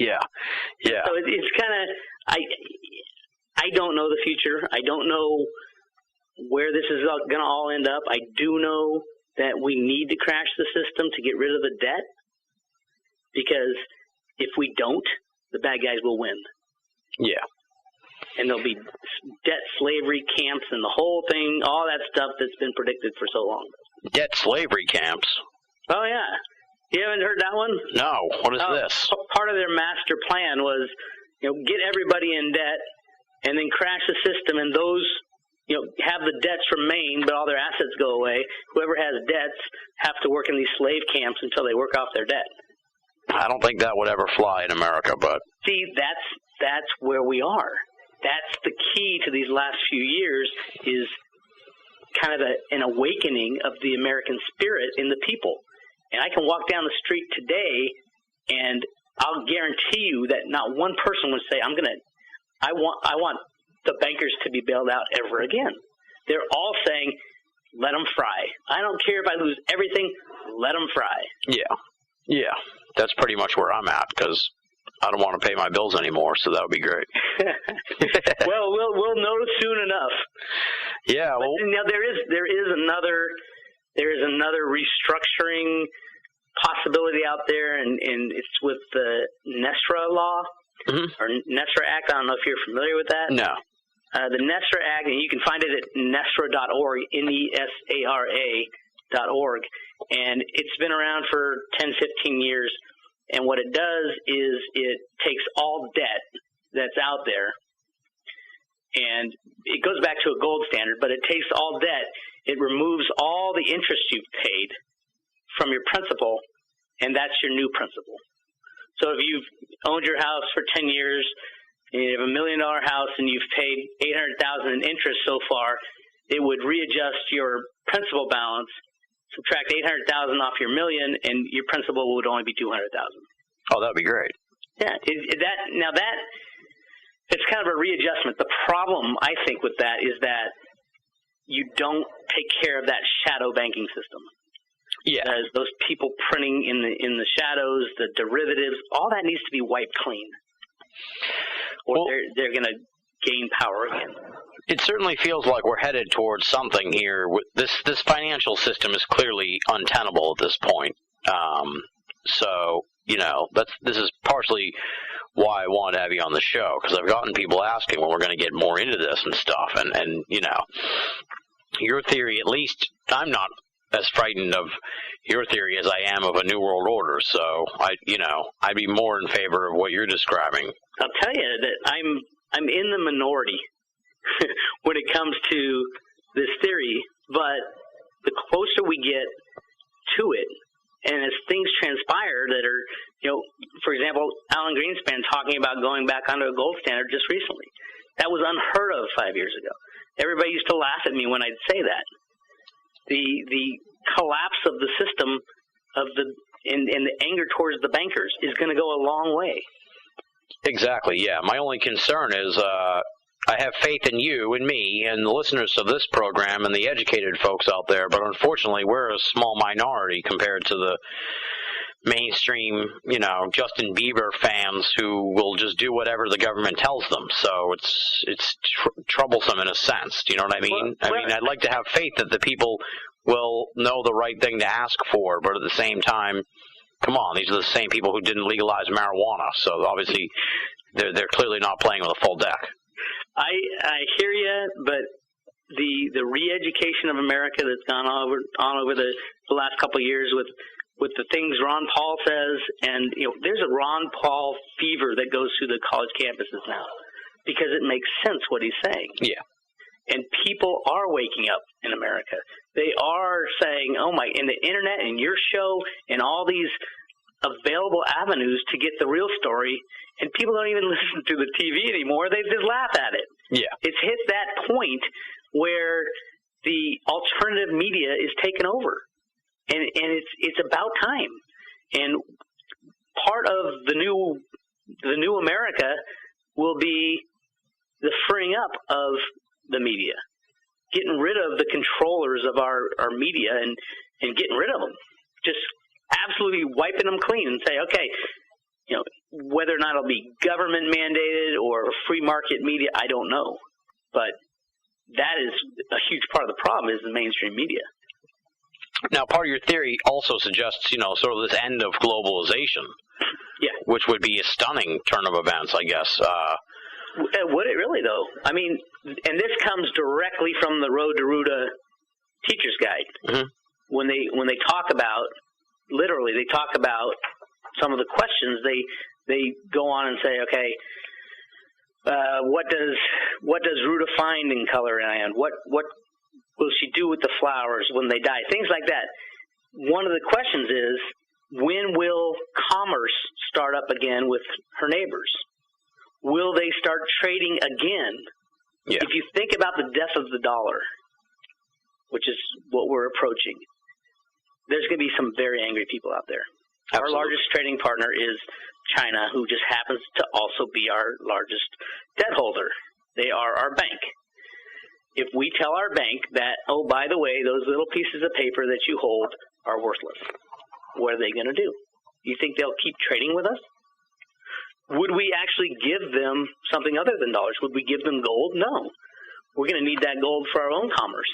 Yeah. So it's kind of, I don't know the future. I don't know where this is going to all end up. I do know that we need to crash the system to get rid of the debt, because if we don't, the bad guys will win. Yeah. And there'll be debt slavery camps and the whole thing, all that stuff that's been predicted for so long. Debt slavery camps? Oh, yeah. You haven't heard that one? No. What is this? Part of their master plan was, get everybody in debt and then crash the system, and those, have the debts remain, but all their assets go away. Whoever has debts have to work in these slave camps until they work off their debt. I don't think that would ever fly in America, but... See, that's where we are. That's the key to these last few years, is kind of an awakening of the American spirit in the people. And I can walk down the street today, and I'll guarantee you that not one person would say, I want the bankers to be bailed out ever again. They're all saying, let them fry. I don't care if I lose everything, let them fry. Yeah. That's pretty much where I'm at, because I don't want to pay my bills anymore, so that would be great. Well, we'll know soon enough. Yeah. Well, but, there is another restructuring possibility out there, and it's with the NESRA law, or NESRA Act. I don't know if you're familiar with that. No. The NESRA Act, and you can find it at nesra.org, NESARA.org, and it's been around for 10, 15 years. And what it does is it takes all debt that's out there, and it goes back to a gold standard, but it takes all debt, it removes all the interest you've paid from your principal, and that's your new principal. So if you've owned your house for 10 years, and you have $1 million house, and you've paid $800,000 in interest so far, it would readjust your principal balance, subtract $800,000 off your $1 million, and your principal would only be $200,000. Oh, that'd be great. Yeah, it's kind of a readjustment. The problem, I think, with that is that you don't take care of that shadow banking system. Yeah. Those people printing in the shadows, the derivatives, all that needs to be wiped clean, or they're going to gain power again. It certainly feels like we're headed towards something here. This financial system is clearly untenable at this point. So, this is partially why I wanted to have you on the show, because I've gotten people asking when we're going to get more into this and stuff. And your theory, at least, I'm not as frightened of your theory as I am of a New World Order. So, I'd be more in favor of what you're describing. I'll tell you that I'm in the minority when it comes to this theory, but the closer we get to it, and as things transpire that are, for example, Alan Greenspan talking about going back onto a gold standard just recently. That was unheard of 5 years ago. Everybody used to laugh at me when I'd say that. The collapse of the system and the anger towards the bankers is going to go a long way. Exactly, yeah. My only concern is I have faith in you and me and the listeners of this program and the educated folks out there, but unfortunately we're a small minority compared to the mainstream, Justin Bieber fans who will just do whatever the government tells them. So it's troublesome in a sense. Do you know what I mean? I'd like to have faith that the people will know the right thing to ask for, but at the same time, come on, these are the same people who didn't legalize marijuana, so obviously they're clearly not playing with a full deck. I hear you, but the re-education of America that's gone on over the last couple of years with the things Ron Paul says, and there's a Ron Paul fever that goes through the college campuses now because it makes sense what he's saying. Yeah. And people are waking up in America. They are saying, oh my, in the internet and your show and all these available avenues to get the real story, and people don't even listen to the TV anymore. They just laugh at it. Yeah. It's hit that point where the alternative media is taken over. And it's about time. And part of the new America will be the freeing up of the media, getting rid of the controllers of our media and getting rid of them, just absolutely wiping them clean and say, okay, whether or not it'll be government mandated or free market media, I don't know. But that is a huge part of the problem is the mainstream media. Now, part of your theory also suggests, sort of this end of globalization. Yeah. Which would be a stunning turn of events, I guess. Would it really, though? I mean, and this comes directly from the Road to Ruta Teacher's Guide. Mm-hmm. When they talk about, literally, they talk about some of the questions. They go on and say, okay, what does Ruta find in color land? What will she do with the flowers when they die? Things like that. One of the questions is, when will commerce start up again with her neighbors? Will they start trading again? Yeah. If you think about the death of the dollar, which is what we're approaching, there's going to be some very angry people out there. Absolutely. Our largest trading partner is China, who just happens to also be our largest debt holder. They are our bank. If we tell our bank that, oh, by the way, those little pieces of paper that you hold are worthless, what are they going to do? You think they'll keep trading with us? Would we actually give them something other than dollars? Would we give them gold? No. We're going to need that gold for our own commerce.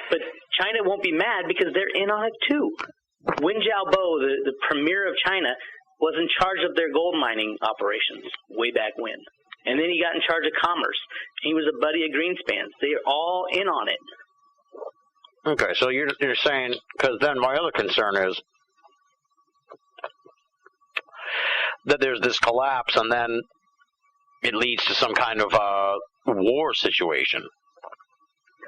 But China won't be mad because they're in on it too. Wen Jiabao, the premier of China, was in charge of their gold mining operations way back when. And then he got in charge of commerce. He was a buddy of Greenspan's. They're all in on it. Okay, so you're saying, because then my other concern is that there's this collapse and then it leads to some kind of war situation.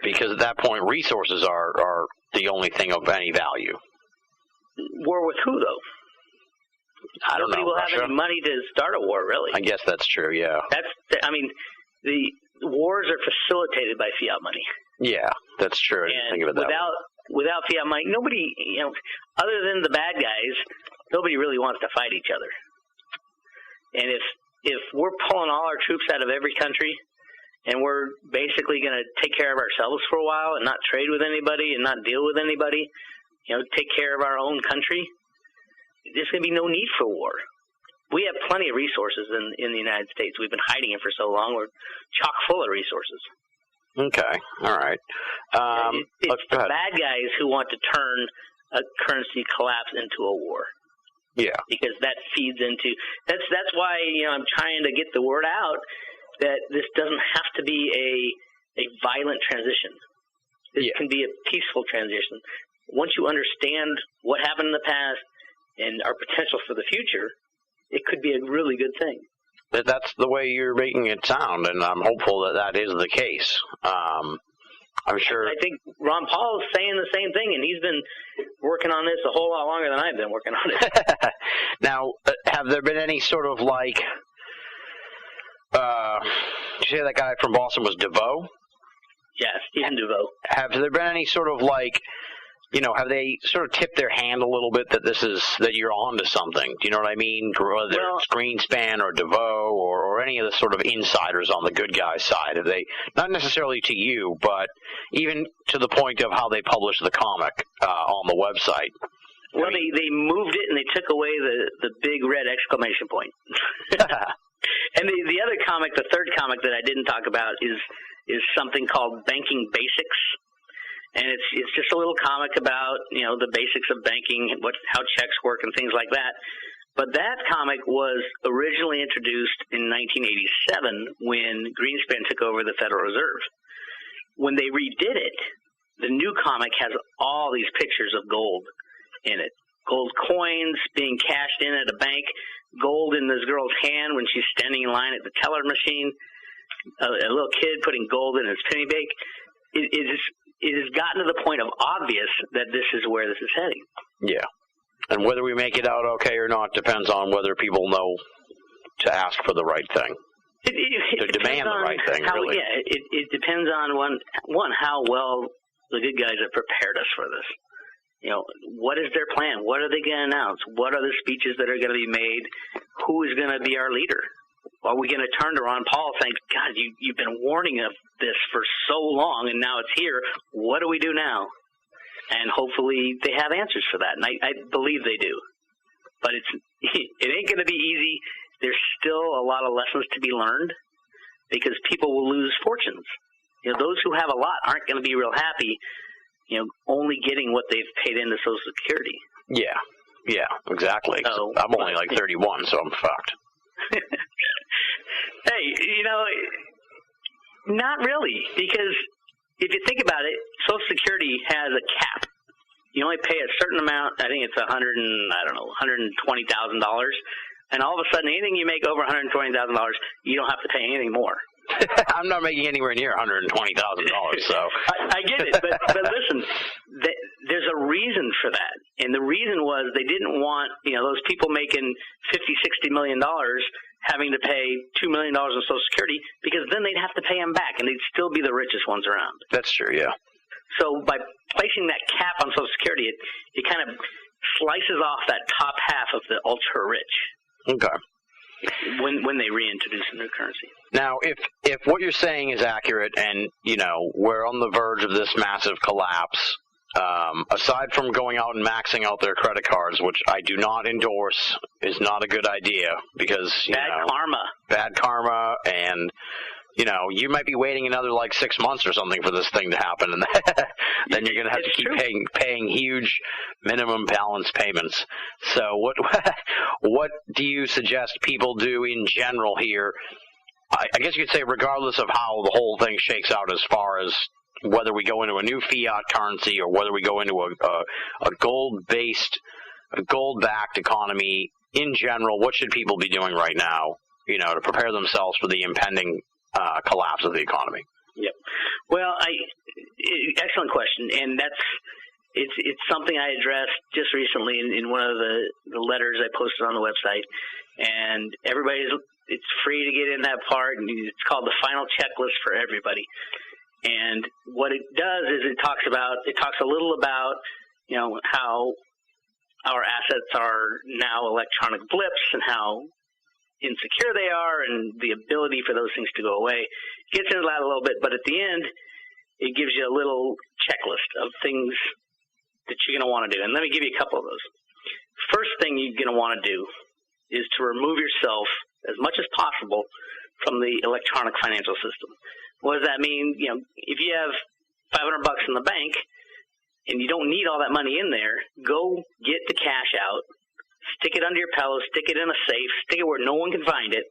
Because at that point, resources are the only thing of any value. War with who, though? I don't Nobody know. will Russia? have any money to start a war, really. I guess that's true, yeah. The wars are facilitated by fiat money. Yeah, that's true. I didn't think of it that way. Without fiat money, nobody, other than the bad guys, nobody really wants to fight each other. And if we're pulling all our troops out of every country and we're basically going to take care of ourselves for a while and not trade with anybody and not deal with anybody, take care of our own country, there's going to be no need for war. We have plenty of resources in the United States. We've been hiding it for so long. We're chock full of resources. Okay. All right. It's the bad guys who want to turn a currency collapse into a war. Yeah. Because that feeds into that's why I'm trying to get the word out that this doesn't have to be a violent transition. This can be a peaceful transition. Once you understand what happened in the past and our potential for the future, it could be a really good thing. That's the way you're making it sound, and I'm hopeful that is the case. I'm sure. I think Ron Paul is saying the same thing, and he's been working on this a whole lot longer than I've been working on it. Now, have there been any sort of did you say that guy from Boston was DeVoe? Yeah, Stephen DeVoe. Have there been any sort of have they sort of tipped their hand a little bit that you're on to something? Do you know what I mean? Whether it's Greenspan or DeVoe or any of the sort of insiders on the good guy side, have they, not necessarily to you, but even to the point of how they publish the comic on the website? Well, they moved it and they took away the big red exclamation point. And the other comic, the third comic that I didn't talk about is something called Banking Basics. And it's just a little comic about, the basics of banking, how checks work and things like that. But that comic was originally introduced in 1987 when Greenspan took over the Federal Reserve. When they redid it, the new comic has all these pictures of gold in it. Gold coins being cashed in at a bank, gold in this girl's hand when she's standing in line at the teller machine, a little kid putting gold in his penny bank. It has gotten to the point of obvious that this is where this is heading. Yeah. And whether we make it out okay or not depends on whether people know to ask for the right thing. To demand the right thing, really. Yeah, it depends on, one, how well the good guys have prepared us for this. What is their plan? What are they going to announce? What are the speeches that are going to be made? Who is going to be our leader? Are we going to turn to Ron Paul saying, God, you've been warning of this for so long, and now it's here. What do we do now? And hopefully they have answers for that, and I believe they do. But it ain't going to be easy. There's still a lot of lessons to be learned because people will lose fortunes. Those who have a lot aren't going to be real happy, only getting what they've paid into Social Security. Yeah, exactly. So, I'm only 31, so I'm fucked. Hey, not really, because if you think about it, Social Security has a cap. You only pay a certain amount. I think it's $120,000, and all of a sudden, anything you make over $120,000, you don't have to pay anything more. I'm not making anywhere near $120,000, so I get it, but listen, there's a reason for that, and the reason was they didn't want those people making $50-60 million having to pay $2 million in Social Security, because then they'd have to pay them back, and they'd still be the richest ones around. That's true, yeah. So by placing that cap on Social Security, it kind of slices off that top half of the ultra rich. Okay. When they reintroduce a new currency. Now, if what you're saying is accurate, and we're on the verge of this massive collapse, aside from going out and maxing out their credit cards, which I do not endorse, is not a good idea because bad karma, and you might be waiting another 6 months or something for this thing to happen, and then you're going to have to keep paying huge minimum balance payments. So what do you suggest people do in general here? I guess you could say regardless of how the whole thing shakes out, as far as whether we go into a new fiat currency or whether we go into a gold-backed economy in general, what should people be doing right now, to prepare themselves for the impending collapse of the economy? Yep. Well, excellent question, and it's something I addressed just recently in one of the letters I posted on the website, and it's free to get in that part, and it's called the final checklist for everybody. And what it does is it talks a little about how our assets are now electronic blips, and how insecure they are and the ability for those things to go away. It gets into that a little bit, but at the end, it gives you a little checklist of things that you're going to want to do. And let me give you a couple of those. First thing you're going to want to do is to remove yourself as much as possible from the electronic financial system. What does that mean? You know, if you have $500 in the bank and you don't need all that money in there, go get the cash out, stick it under your pillow, stick it in a safe, stick it where no one can find it,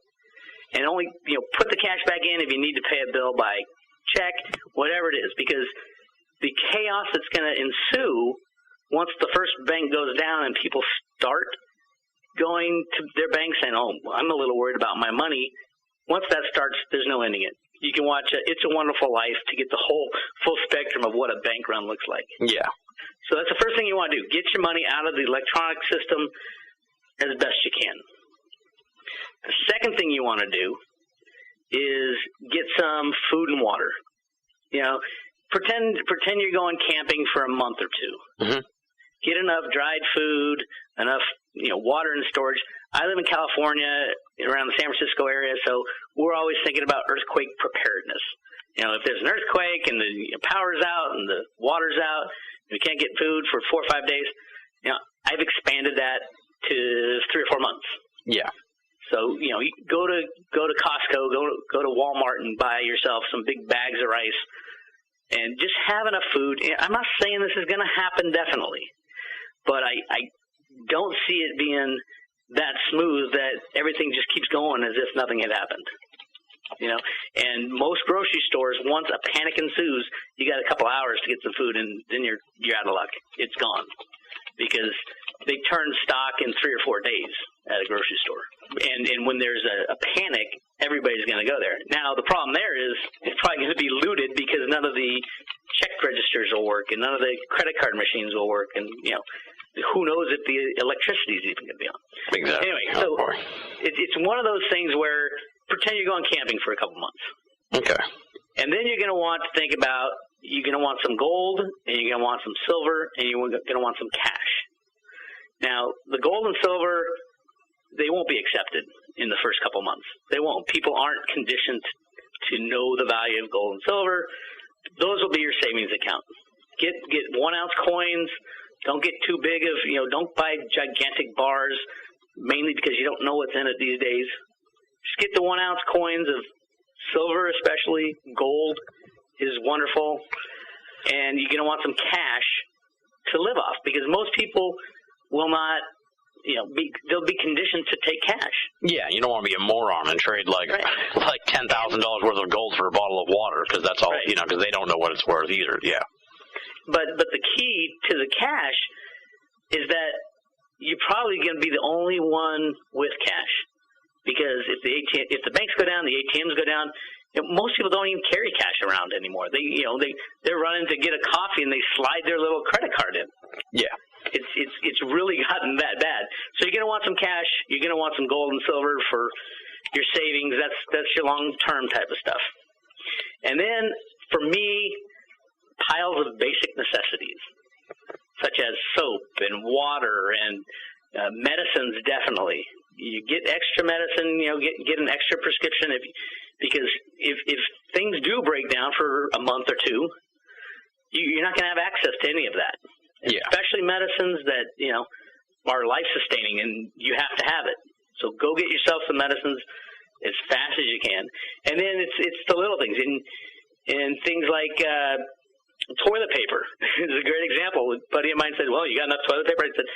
and only, you know, put the cash back in if you need to pay a bill by check, whatever it is, because the chaos that's going to ensue once the first bank goes down and people start going to their bank saying, oh, I'm a little worried about my money, once that starts, there's no ending it. You can watch It's a Wonderful Life to get the whole full spectrum of what a bank run looks like. Yeah. So that's the first thing you want to do. Get your money out of the electronic system as best you can. The second thing you want to do is get some food and water. You know, pretend you're going camping for a month or two. Mm-hmm. Get enough dried food, enough, you know, water in storage. I live in California, around the San Francisco area, so we're always thinking about earthquake preparedness. You know, if there's an earthquake and the power's out and the water's out, and we can't get food for 4 or 5 days, you know, I've expanded that to 3 or 4 months. Yeah. So, you know, you go to Costco, go to Walmart and buy yourself some big bags of rice and just have enough food. I'm not saying this is going to happen definitely, but I don't see it being that smooth that everything just keeps going as if nothing had happened. You know, and most grocery stores, once a panic ensues, you got a couple hours to get some food, and then you're out of luck. It's gone because they turn stock in 3 or 4 days at a grocery store. And when there's a panic, everybody's going to go there. Now, the problem there is it's probably going to be looted because none of the check registers will work and none of the credit card machines will work. And, you know, who knows if the electricity is even going to be on. Exactly. Anyway, so it's one of those things where pretend you're going camping for a couple months. Okay. And then you're going to want to think about, you're going to want some gold, and you're going to want some silver, and you're going to want some cash. Now, the gold and silver, they won't be accepted in the first couple months. They won't. People aren't conditioned to know the value of gold and silver. Those will be your savings account. Get 1 ounce coins. Don't get too big of, you know, don't buy gigantic bars, mainly because you don't know what's in it these days. Just get the 1 ounce coins of silver, especially. Gold is wonderful. And you're going to want some cash to live off because most people will not, you know, they'll be conditioned to take cash. Yeah, you don't want to be a moron and trade like $10,000 worth of gold for a bottle of water because that's all, you know, because they don't know what it's worth either. Yeah. But the key to the cash is that you're probably going to be the only one with cash. Because if the banks go down, the ATMs go down, you know, most people don't even carry cash around anymore. They're running to get a coffee and they slide their little credit card in. Yeah. It's really gotten that bad. So you're going to want some cash. You're going to want some gold and silver for your savings. That's your long-term type of stuff. And then for me, piles of basic necessities such as soap and water and medicines, definitely. You get extra medicine, you know, get an extra prescription because if things do break down for a month or two, you're not going to have access to any of that. Yeah. Especially medicines that, you know, are life-sustaining and you have to have it. So go get yourself some medicines as fast as you can. And then it's the little things. And things like toilet paper is a great example. A buddy of mine said, well, you got enough toilet paper? I said,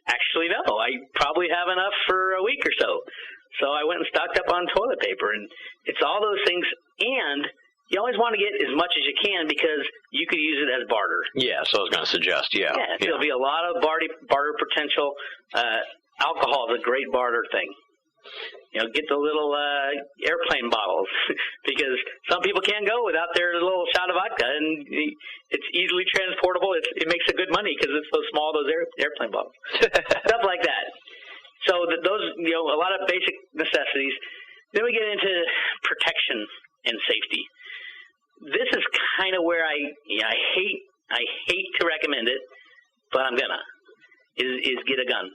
actually, no. I probably have enough for a week or so. So I went and stocked up on toilet paper. And it's all those things. And you always want to get as much as you can because you could use it as barter. Yeah, so I was going to suggest, yeah. There'll be a lot of barter potential. Alcohol is a great barter thing. You know, get the little airplane bottles because some people can't go without their little shot of vodka, and it's easily transportable. It makes a good money because it's so small, those airplane bottles. Stuff like that. So those, you know, a lot of basic necessities. Then we get into protection and safety. This is kind of where I hate to recommend it, but I'm gonna is get a gun.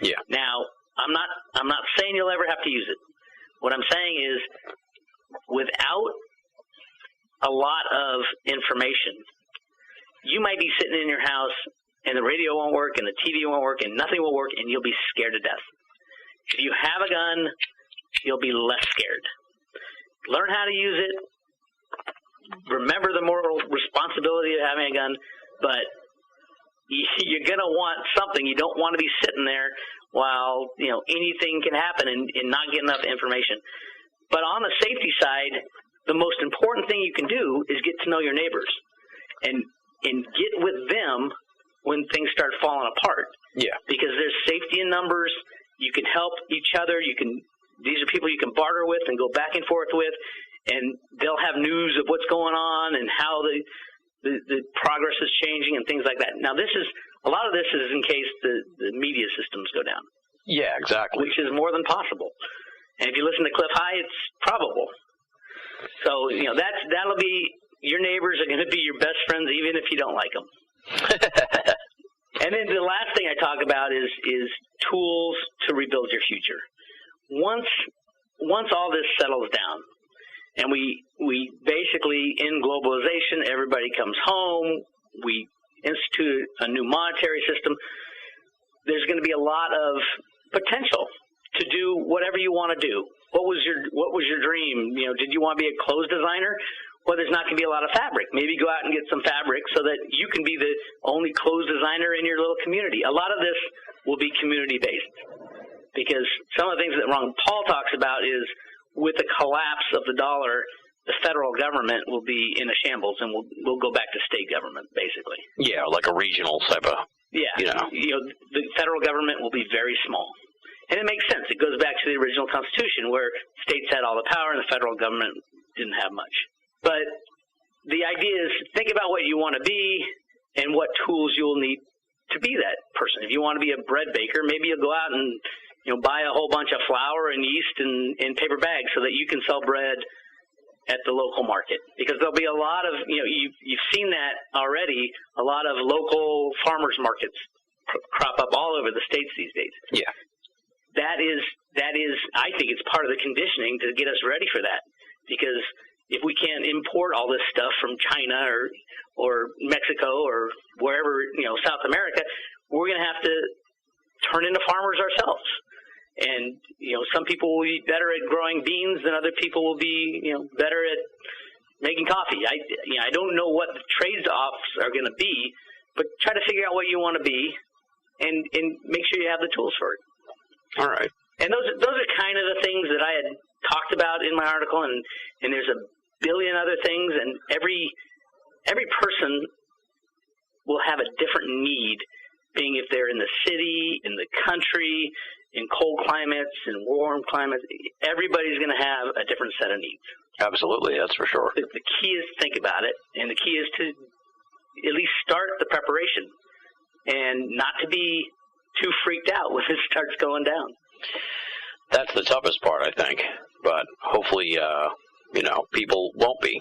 Yeah. Now, I'm not saying you'll ever have to use it. What I'm saying is, without a lot of information, you might be sitting in your house and the radio won't work and the TV won't work and nothing will work and you'll be scared to death. If you have a gun, you'll be less scared. Learn how to use it. Remember the moral responsibility of having a gun, but you're going to want something. You don't want to be sitting there while, anything can happen and not get enough information. But on the safety side, the most important thing you can do is get to know your neighbors and get with them when things start falling apart. Yeah. Because there's safety in numbers. You can help each other. These are people you can barter with and go back and forth with, and they'll have news of what's going on and how the progress is changing and things like that. Now, a lot of this is in case the media systems go down. Yeah, exactly. Which is more than possible. And if you listen to Cliff High, it's probable. So, that'll be, your neighbors are going to be your best friends even if you don't like them. And then the last thing I talk about is tools to rebuild your future. Once all this settles down, and we basically, in globalization, everybody comes home, we institute a new monetary system, there's going to be a lot of potential to do whatever you want to do. What was your dream? Did you want to be a clothes designer? Well, there's not going to be a lot of fabric. Maybe go out and get some fabric so that you can be the only clothes designer in your little community. A lot of this will be community-based, because some of the things that Ron Paul talks about is, with the collapse of the dollar, the federal government will be in a shambles, and we'll go back to state government, basically. Yeah, like a regional type of. Yeah. The federal government will be very small. And it makes sense. It goes back to the original Constitution, where states had all the power and the federal government didn't have much. But the idea is, think about what you want to be and what tools you'll need to be that person. If you want to be a bread baker, maybe you'll go out and buy a whole bunch of flour and yeast in paper bags so that you can sell bread at the local market. Because there'll be a lot of, you've seen that already, a lot of local farmers markets crop up all over the states these days. Yeah. That is, I think it's part of the conditioning to get us ready for that. Because if we can't import all this stuff from China or Mexico or wherever, South America, we're going to have to turn into farmers ourselves. And, some people will be better at growing beans than other people will be, better at making coffee. I don't know what the trade-offs are going to be, but try to figure out what you want to be and make sure you have the tools for it. All right. And those are kind of the things that I had talked about in my article, and there's a billion other things, and every person will have a different need, being if they're in the city, in the country, in cold climates, in warm climates. Everybody's going to have a different set of needs. Absolutely, that's for sure. The key is to think about it, and the key is to at least start the preparation and not to be too freaked out when it starts going down. That's the toughest part, I think. But hopefully, people won't be.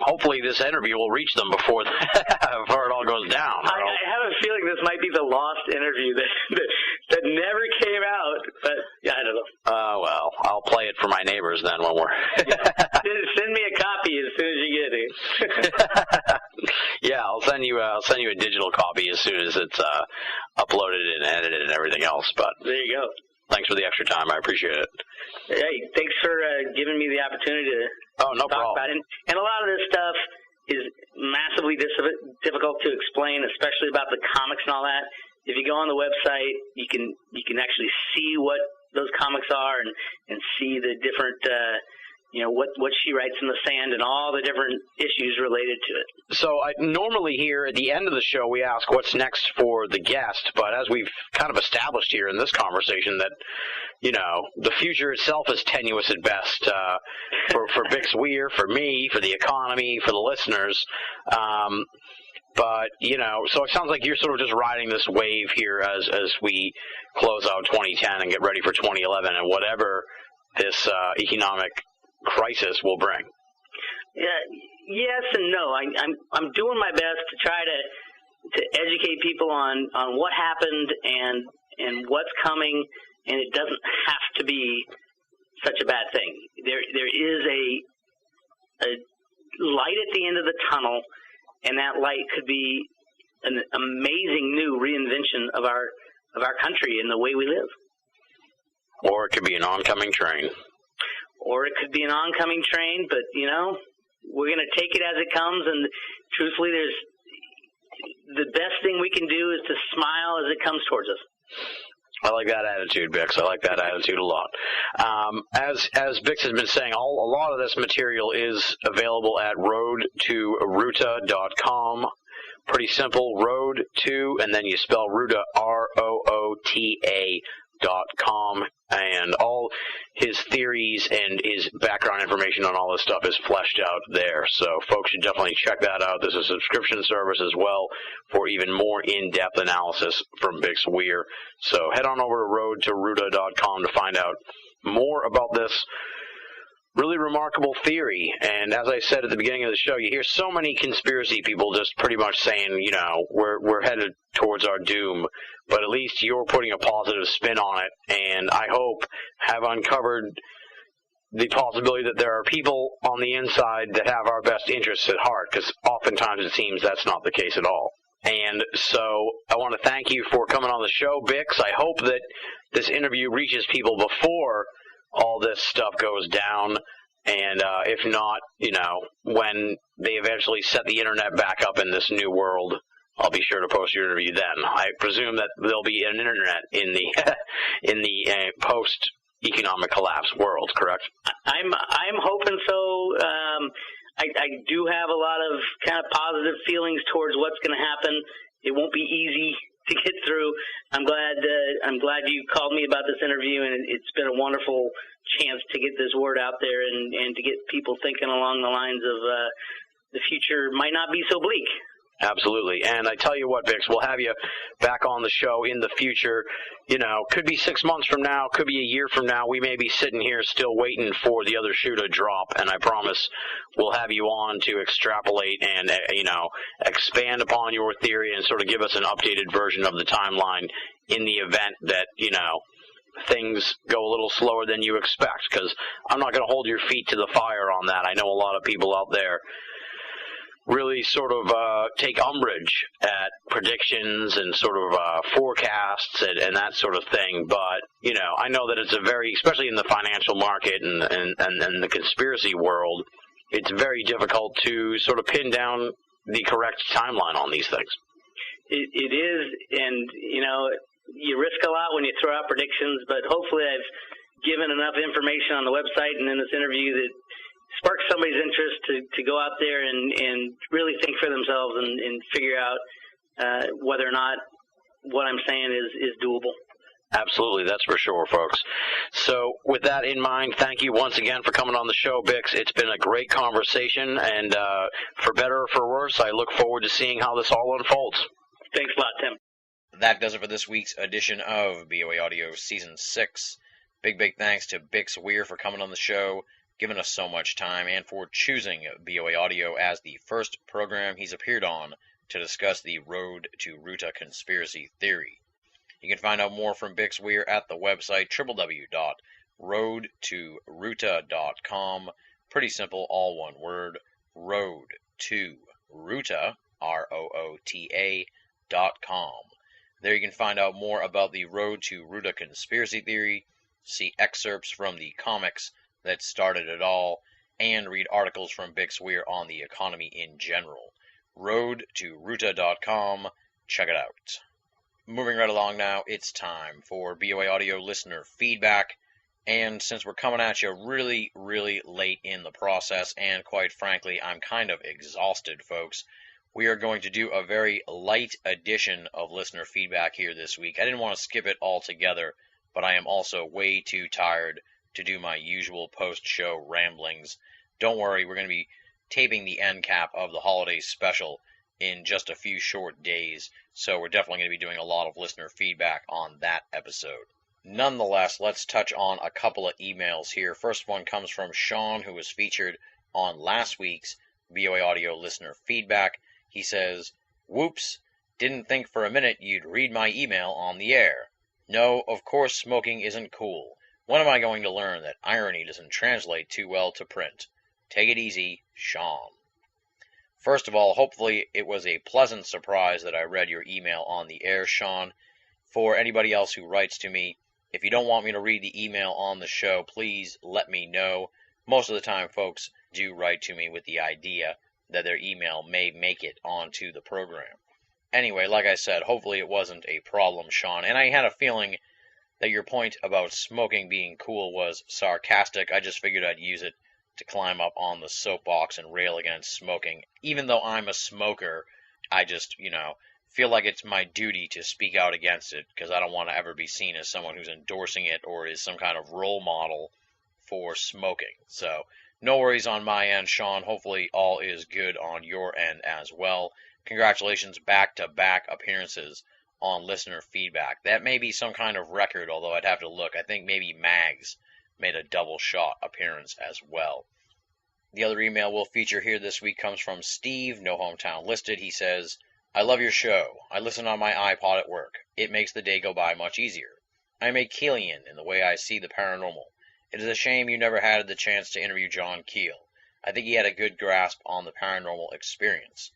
Hopefully this interview will reach them before it all goes down. I have a feeling this might be the lost interview that never came out. But, yeah, I don't know. Well, I'll play it for my neighbors then when we're... Send me a copy as soon as you get it. Yeah, I'll send you a digital copy as soon as it's uploaded and edited and everything else. But there you go. Thanks for the extra time. I appreciate it. Hey, thanks for giving me the opportunity to no talk problem. about it. And a lot of this stuff is massively difficult to explain, especially about the comics and all that. If you go on the website, you can actually see what those comics are and see the different what she writes in the sand and all the different issues related to it. So normally here at the end of the show we ask what's next for the guest, but as we've kind of established here in this conversation that, the future itself is tenuous at best for Bix Weir, for me, for the economy, for the listeners. But, so it sounds like you're sort of just riding this wave here as we close out 2010 and get ready for 2011 and whatever this economic crisis will bring. Yeah, yes and no. I'm doing my best to try to educate people on what happened and what's coming, and it doesn't have to be such a bad thing. There is a light at the end of the tunnel, and that light could be an amazing new reinvention of our country and the way we live. Or it could be an oncoming train. Or it could be an oncoming train, but, you know, we're going to take it as it comes, and truthfully, the best thing we can do is to smile as it comes towards us. I like that attitude, Bix. I like that attitude a lot. As Bix has been saying, a lot of this material is available at roadtoruta.com. Pretty simple, road to, and then you spell Ruta, ROOTA.com, and all his theories and his background information on all this stuff is fleshed out there. So folks should definitely check that out. There's a subscription service as well for even more in-depth analysis from Bix Weir. So head on over to roadtoruta.com to find out more about this really remarkable theory. And as I said at the beginning of the show, you hear so many conspiracy people just pretty much saying, you know, we're headed towards our doom, but at least you're putting a positive spin on it, and I hope have uncovered the possibility that there are people on the inside that have our best interests at heart, because oftentimes it seems that's not the case at all. And so I want to thank you for coming on the show, Bix. I hope that this interview reaches people before all this stuff goes down, and if not, you know, when they eventually set the internet back up in this new world, I'll be sure to post your interview then. I presume that there'll be an internet in the post-economic collapse world, correct? I'm hoping so. I do have a lot of kind of positive feelings towards what's going to happen. It won't be easy to get through. I'm glad you called me about this interview, and it's been a wonderful chance to get this word out there and to get people thinking along the lines of the future might not be so bleak. Absolutely. And I tell you what, Bix, we'll have you back on the show in the future. You know, could be 6 months from now, could be a year from now. We may be sitting here still waiting for the other shoe to drop, and I promise we'll have you on to extrapolate and, you know, expand upon your theory and sort of give us an updated version of the timeline in the event that, you know, things go a little slower than you expect, because I'm not going to hold your feet to the fire on that. I know a lot of people out there really sort of take umbrage at predictions and sort of forecasts and that sort of thing. But, you know, I know that it's a very, especially in the financial market and the conspiracy world, it's very difficult to sort of pin down the correct timeline on these things. It is, and, you know, you risk a lot when you throw out predictions, but hopefully I've given enough information on the website and in this interview that spark somebody's interest to go out there and really think for themselves and figure out whether or not what I'm saying is doable. Absolutely, that's for sure, folks. So with that in mind, thank you once again for coming on the show, Bix. It's been a great conversation, and for better or for worse, I look forward to seeing how this all unfolds. Thanks a lot, Tim. That does it for this week's edition of BoA Audio Season 6. Big thanks to Bix Weir for coming on the show, giving us so much time, and for choosing BoA Audio as the first program he's appeared on to discuss the Road to Ruta conspiracy theory. You can find out more from Bix Weir at the website www.roadtoruta.com. Pretty simple, all one word, Road to Ruta, ROOTA.com. There you can find out more about the Road to Ruta conspiracy theory, see excerpts from the comics that started it all, and read articles from Bix Weir on the economy in general. Roadtoruta.com. Check it out. Moving right along now, it's time for BoA Audio listener feedback. And since we're coming at you really late in the process, and quite frankly, I'm kind of exhausted, folks, we are going to do a very light edition of listener feedback here this week. I didn't want to skip it altogether, but I am also way too tired to do my usual post-show ramblings. Don't worry, we're going to be taping the end cap of the holiday special in just a few short days, so we're definitely going to be doing a lot of listener feedback on that episode. Nonetheless, let's touch on a couple of emails here. First one comes from Sean, who was featured on last week's BoA Audio listener feedback. He says, "Whoops, didn't think for a minute you'd read my email on the air. No, of course smoking isn't cool. When am I going to learn that irony doesn't translate too well to print? Take it easy, Sean. First of all, hopefully it was a pleasant surprise that I read your email on the air, Sean. For anybody else who writes to me, if you don't want me to read the email on the show, please let me know. Most of the time, folks do write to me with the idea that their email may make it onto the program. Anyway, like I said, hopefully it wasn't a problem, Sean. And I had a feeling that your point about smoking being cool was sarcastic. I just figured I'd use it to climb up on the soapbox and rail against smoking. Even though I'm a smoker, I just, feel like it's my duty to speak out against it because I don't want to ever be seen as someone who's endorsing it or is some kind of role model for smoking. So no worries on my end, Sean. Hopefully all is good on your end as well. Congratulations, back-to-back appearances on listener feedback. That may be some kind of record, although I'd have to look. I think maybe Mags made a double shot appearance as well. The other email we'll feature here this week comes from Steve, no hometown listed. He says, I love your show. I listen on my iPod at work. It makes the day go by much easier. I am a Keelian in the way I see the paranormal. It is a shame you never had the chance to interview John Keel. I think he had a good grasp on the paranormal experience.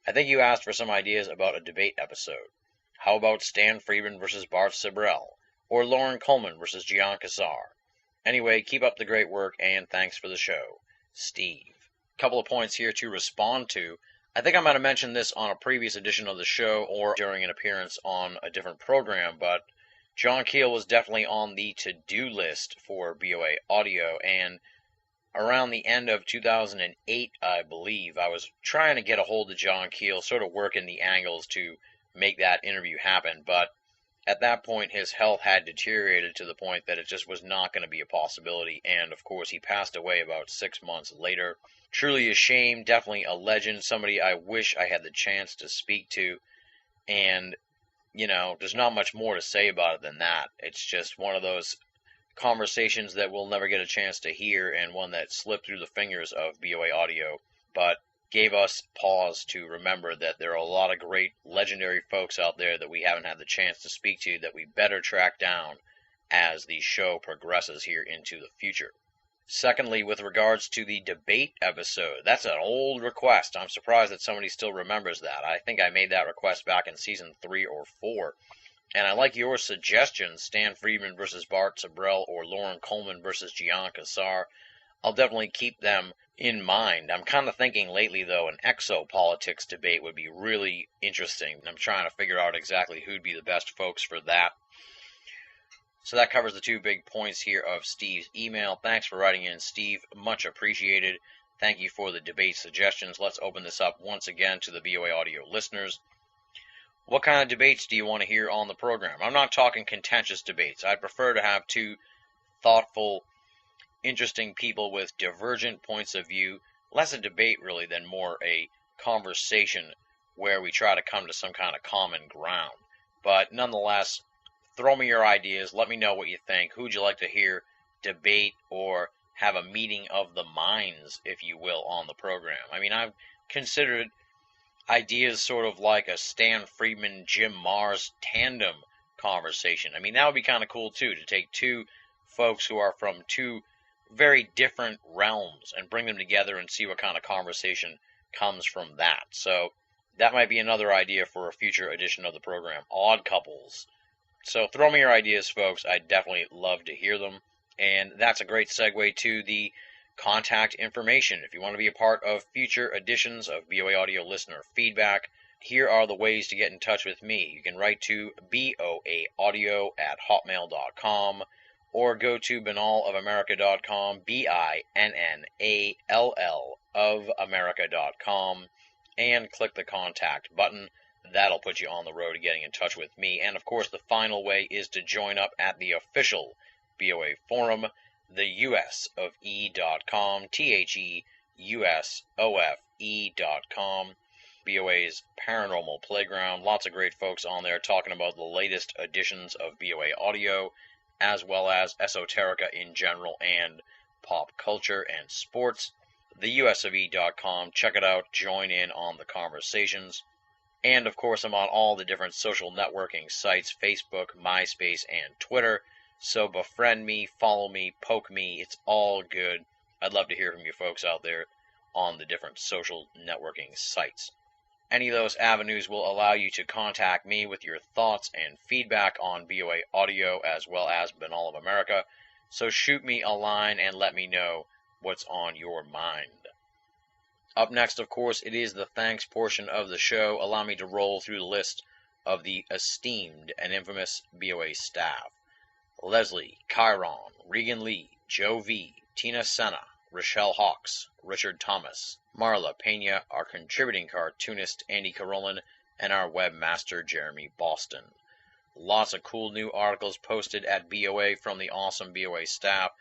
I think you asked for some ideas about a debate episode. How about Stan Friedman versus Bart Sibrel? Or Lauren Coleman versus Gian Cassar? Anyway, keep up the great work, and thanks for the show. Steve. Couple of points here to respond to. I think I might have mentioned this on a previous edition of the show or during an appearance on a different program, but John Keel was definitely on the to-do list for BoA Audio, and around the end of 2008, I believe, I was trying to get a hold of John Keel, sort of working the angles to make that interview happen, but at that point his health had deteriorated to the point that it just was not going to be a possibility, and of course he passed away about 6 months later. Truly a shame, definitely a legend, somebody I wish I had the chance to speak to, and, there's not much more to say about it than that. It's just one of those conversations that we'll never get a chance to hear, and one that slipped through the fingers of BoA Audio, but gave us pause to remember that there are a lot of great legendary folks out there that we haven't had the chance to speak to that we better track down as the show progresses here into the future. Secondly, with regards to the debate episode, that's an old request. I'm surprised that somebody still remembers that. I think I made that request back in season 3 or 4. And I like your suggestions, Stan Friedman versus Bart Sibrel or Lauren Coleman versus Gian Cassar. I'll definitely keep them in mind. I'm kind of thinking lately, though, an exopolitics debate would be really interesting. I'm trying to figure out exactly who'd be the best folks for that. So that covers the 2 big points here of Steve's email. Thanks for writing in, Steve. Much appreciated. Thank you for the debate suggestions. Let's open this up once again to the BoA Audio listeners. What kind of debates do you want to hear on the program? I'm not talking contentious debates. I'd prefer to have 2 thoughtful, interesting people with divergent points of view. Less a debate, really, than more a conversation where we try to come to some kind of common ground. But nonetheless, throw me your ideas. Let me know what you think. Who'd you like to hear debate or have a meeting of the minds, if you will, on the program? I mean, I've considered ideas sort of like a Stan Friedman, Jim Mars tandem conversation. I mean, that would be kind of cool, too, to take 2 folks who are from 2 very different realms and bring them together and see what kind of conversation comes from that. So that might be another idea for a future edition of the program, Odd Couples. So throw me your ideas, folks. I'd definitely love to hear them. And that's a great segue to the contact information. If you want to be a part of future editions of BoA Audio listener feedback, here are the ways to get in touch with me. You can write to boaaudio@hotmail.com or go to binallofamerica.com, BINNALL of America.com, and click the contact button. That'll put you on the road to getting in touch with me. And, of course, the final way is to join up at the official BoA forum, the usofe.com, THEUSOFE.com, BoA's paranormal playground. Lots of great folks on there talking about the latest editions of BoA Audio, as well as esoterica in general and pop culture and sports. The usofe.com. Check it out. Join in on the conversations. And, of course, I'm on all the different social networking sites, Facebook, MySpace, and Twitter. So befriend me, follow me, poke me. It's all good. I'd love to hear from you folks out there on the different social networking sites. Any of those avenues will allow you to contact me with your thoughts and feedback on BoA Audio as well as Banal of America. So shoot me a line and let me know what's on your mind. Up next, of course, it is the thanks portion of the show. Allow me to roll through the list of the esteemed and infamous BoA staff. Leslie, Chiron, Regan Lee, Joe V, Tina Senna, Rochelle Hawks, Richard Thomas, Marla Pena, our contributing cartoonist Andy Carolyn, and our webmaster Jeremy Boston. Lots of cool new articles posted at BoA from the awesome BoA staff.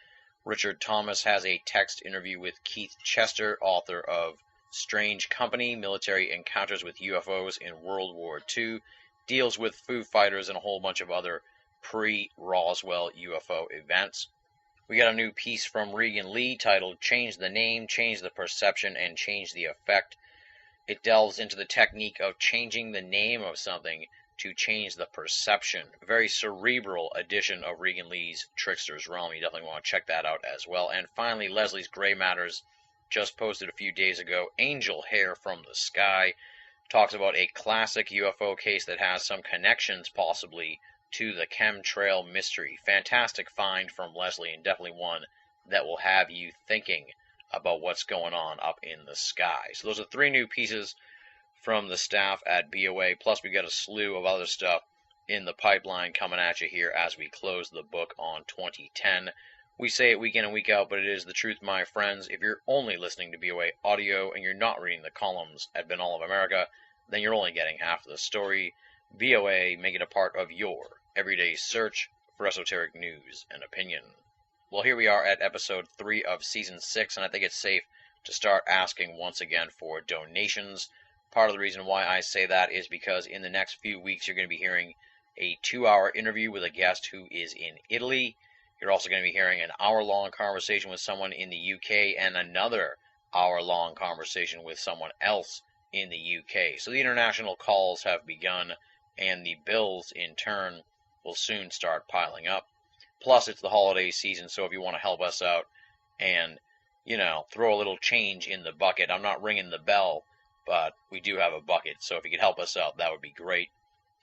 Richard Thomas has a text interview with Keith Chester, author of Strange Company, Military Encounters with UFOs in World War II, deals with Foo Fighters and a whole bunch of other pre-Roswell UFO events. We got a new piece from Regan Lee titled Change the Name, Change the Perception, and Change the Effect. It delves into the technique of changing the name of something to change the perception. A very cerebral edition of Regan Lee's Trickster's Realm. You definitely want to check that out as well. And finally, Leslie's Gray Matters, just posted a few days ago. Angel Hair from the Sky talks about a classic UFO case that has some connections possibly to the chemtrail mystery. Fantastic find from Leslie, and definitely one that will have you thinking about what's going on up in the sky. So those are 3 new pieces from the staff at BoA, plus we got a slew of other stuff in the pipeline coming at you here as we close the book on 2010. We say it week in and week out, but it is the truth, my friends. If you're only listening to BoA Audio and you're not reading the columns at Banal of America, then you're only getting half the story. BoA, make it a part of your everyday search for esoteric news and opinion. Well, here we are at episode 3 of season 6, and I think it's safe to start asking once again for donations. Part of the reason why I say that is because in the next few weeks you're going to be hearing a 2-hour interview with a guest who is in Italy. You're also going to be hearing an hour-long conversation with someone in the UK and another hour-long conversation with someone else in the UK. So the international calls have begun, and the bills in turn will soon start piling up. Plus, it's the holiday season, so if you want to help us out and, throw a little change in the bucket, I'm not ringing the bell, but we do have a bucket, so if you could help us out, that would be great.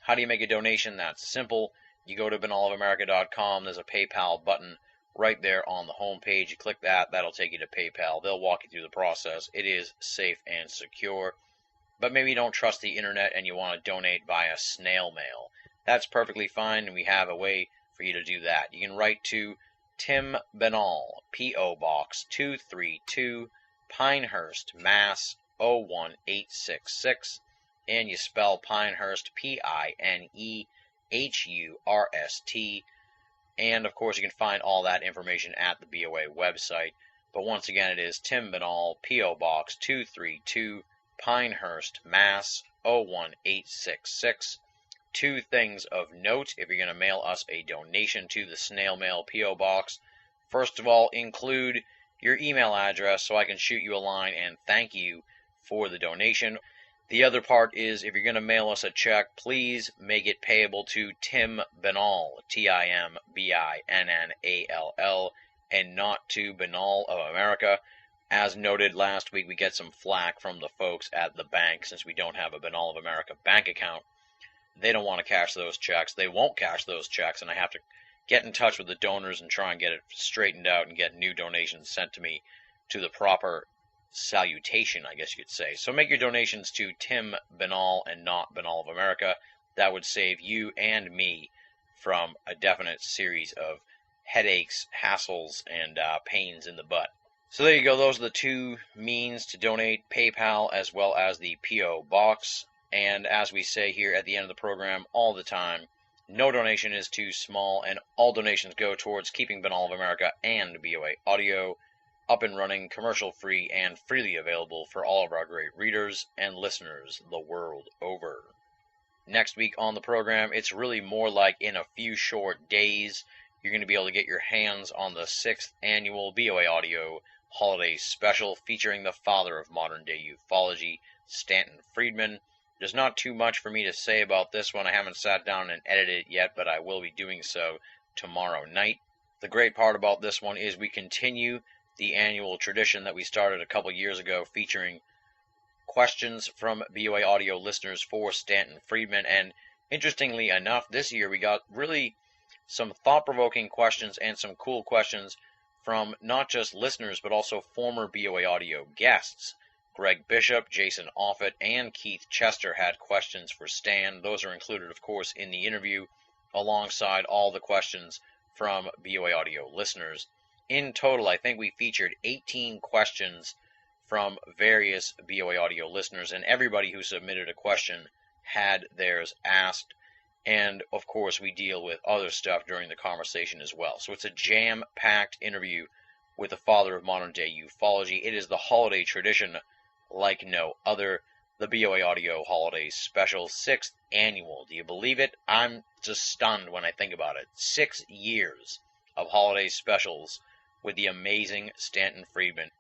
How do you make a donation? That's simple. You go to banalofamerica.com. There's a PayPal button right there on the home page. You click that. That'll take you to PayPal. They'll walk you through the process. It is safe and secure. But maybe you don't trust the internet and you want to donate via snail mail. That's perfectly fine, and we have a way for you to do that. You can write to Tim Banal, P.O. Box 232, Pinehurst, Mass. 01866, and you spell Pinehurst, Pinehurst, and of course you can find all that information at the BoA website. But once again, it is Tim Banal, P.O. Box 232, Pinehurst, Mass. 01866. 2 things of note if you're going to mail us a donation to the snail mail P.O. Box. First of all, include your email address so I can shoot you a line and thank you for the donation. The other part is if you're going to mail us a check, please make it payable to Tim Banal, Timbinnall, and not to Banal of America. As noted last week, we get some flack from the folks at the bank since we don't have a Banal of America bank account. They don't want to cash those checks. They won't cash those checks, and I have to get in touch with the donors and try and get it straightened out and get new donations sent to me to the proper salutation, I guess you could say. So make your donations to Tim Banal and not Banal of America. That would save you and me from a definite series of headaches, hassles, and pains in the butt. So there you go. Those are the 2 means to donate, PayPal as well as the P.O. Box. And as we say here at the end of the program all the time, no donation is too small, and all donations go towards keeping Banal of America and BoA Audio up and running, commercial-free, and freely available for all of our great readers and listeners the world over. Next week on the program, it's really more like in a few short days, you're going to be able to get your hands on the 6th annual BoA Audio Holiday Special featuring the father of modern-day ufology, Stanton Friedman. There's not too much for me to say about this one. I haven't sat down and edited it yet, but I will be doing so tomorrow night. The great part about this one is we continue the annual tradition that we started a couple years ago, featuring questions from BoA audio listeners for Stanton Friedman. And interestingly enough, this year we got really some thought-provoking questions and some cool questions from not just listeners, but also former BoA audio guests. Greg Bishop, Jason Offit, and Keith Chester had questions for Stan. Those are included, of course, in the interview, alongside all the questions from BoA audio listeners. In total, I think we featured 18 questions from various BoA audio listeners, and everybody who submitted a question had theirs asked. And, of course, we deal with other stuff during the conversation as well. So it's a jam-packed interview with the father of modern-day ufology. It is the holiday tradition like no other, the BoA Audio Holiday Special, 6th annual. Do you believe it? I'm just stunned when I think about it. 6 years of holiday specials with the amazing Stanton Friedman.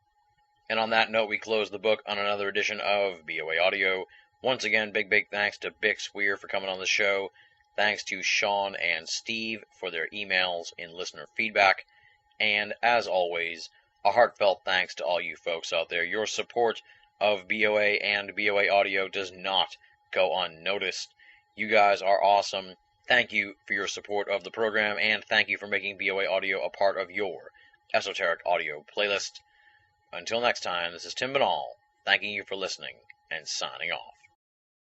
And on that note, we close the book on another edition of BoA Audio. Once again, big thanks to Bick Sweer for coming on the show. Thanks to Sean and Steve for their emails and listener feedback. And as always, a heartfelt thanks to all you folks out there. Your support of BoA and BoA Audio does not go unnoticed. You guys are awesome. Thank you for your support of the program, and thank you for making BoA Audio a part of your esoteric audio playlist. Until next time, this is Tim Binnall, thanking you for listening and signing off.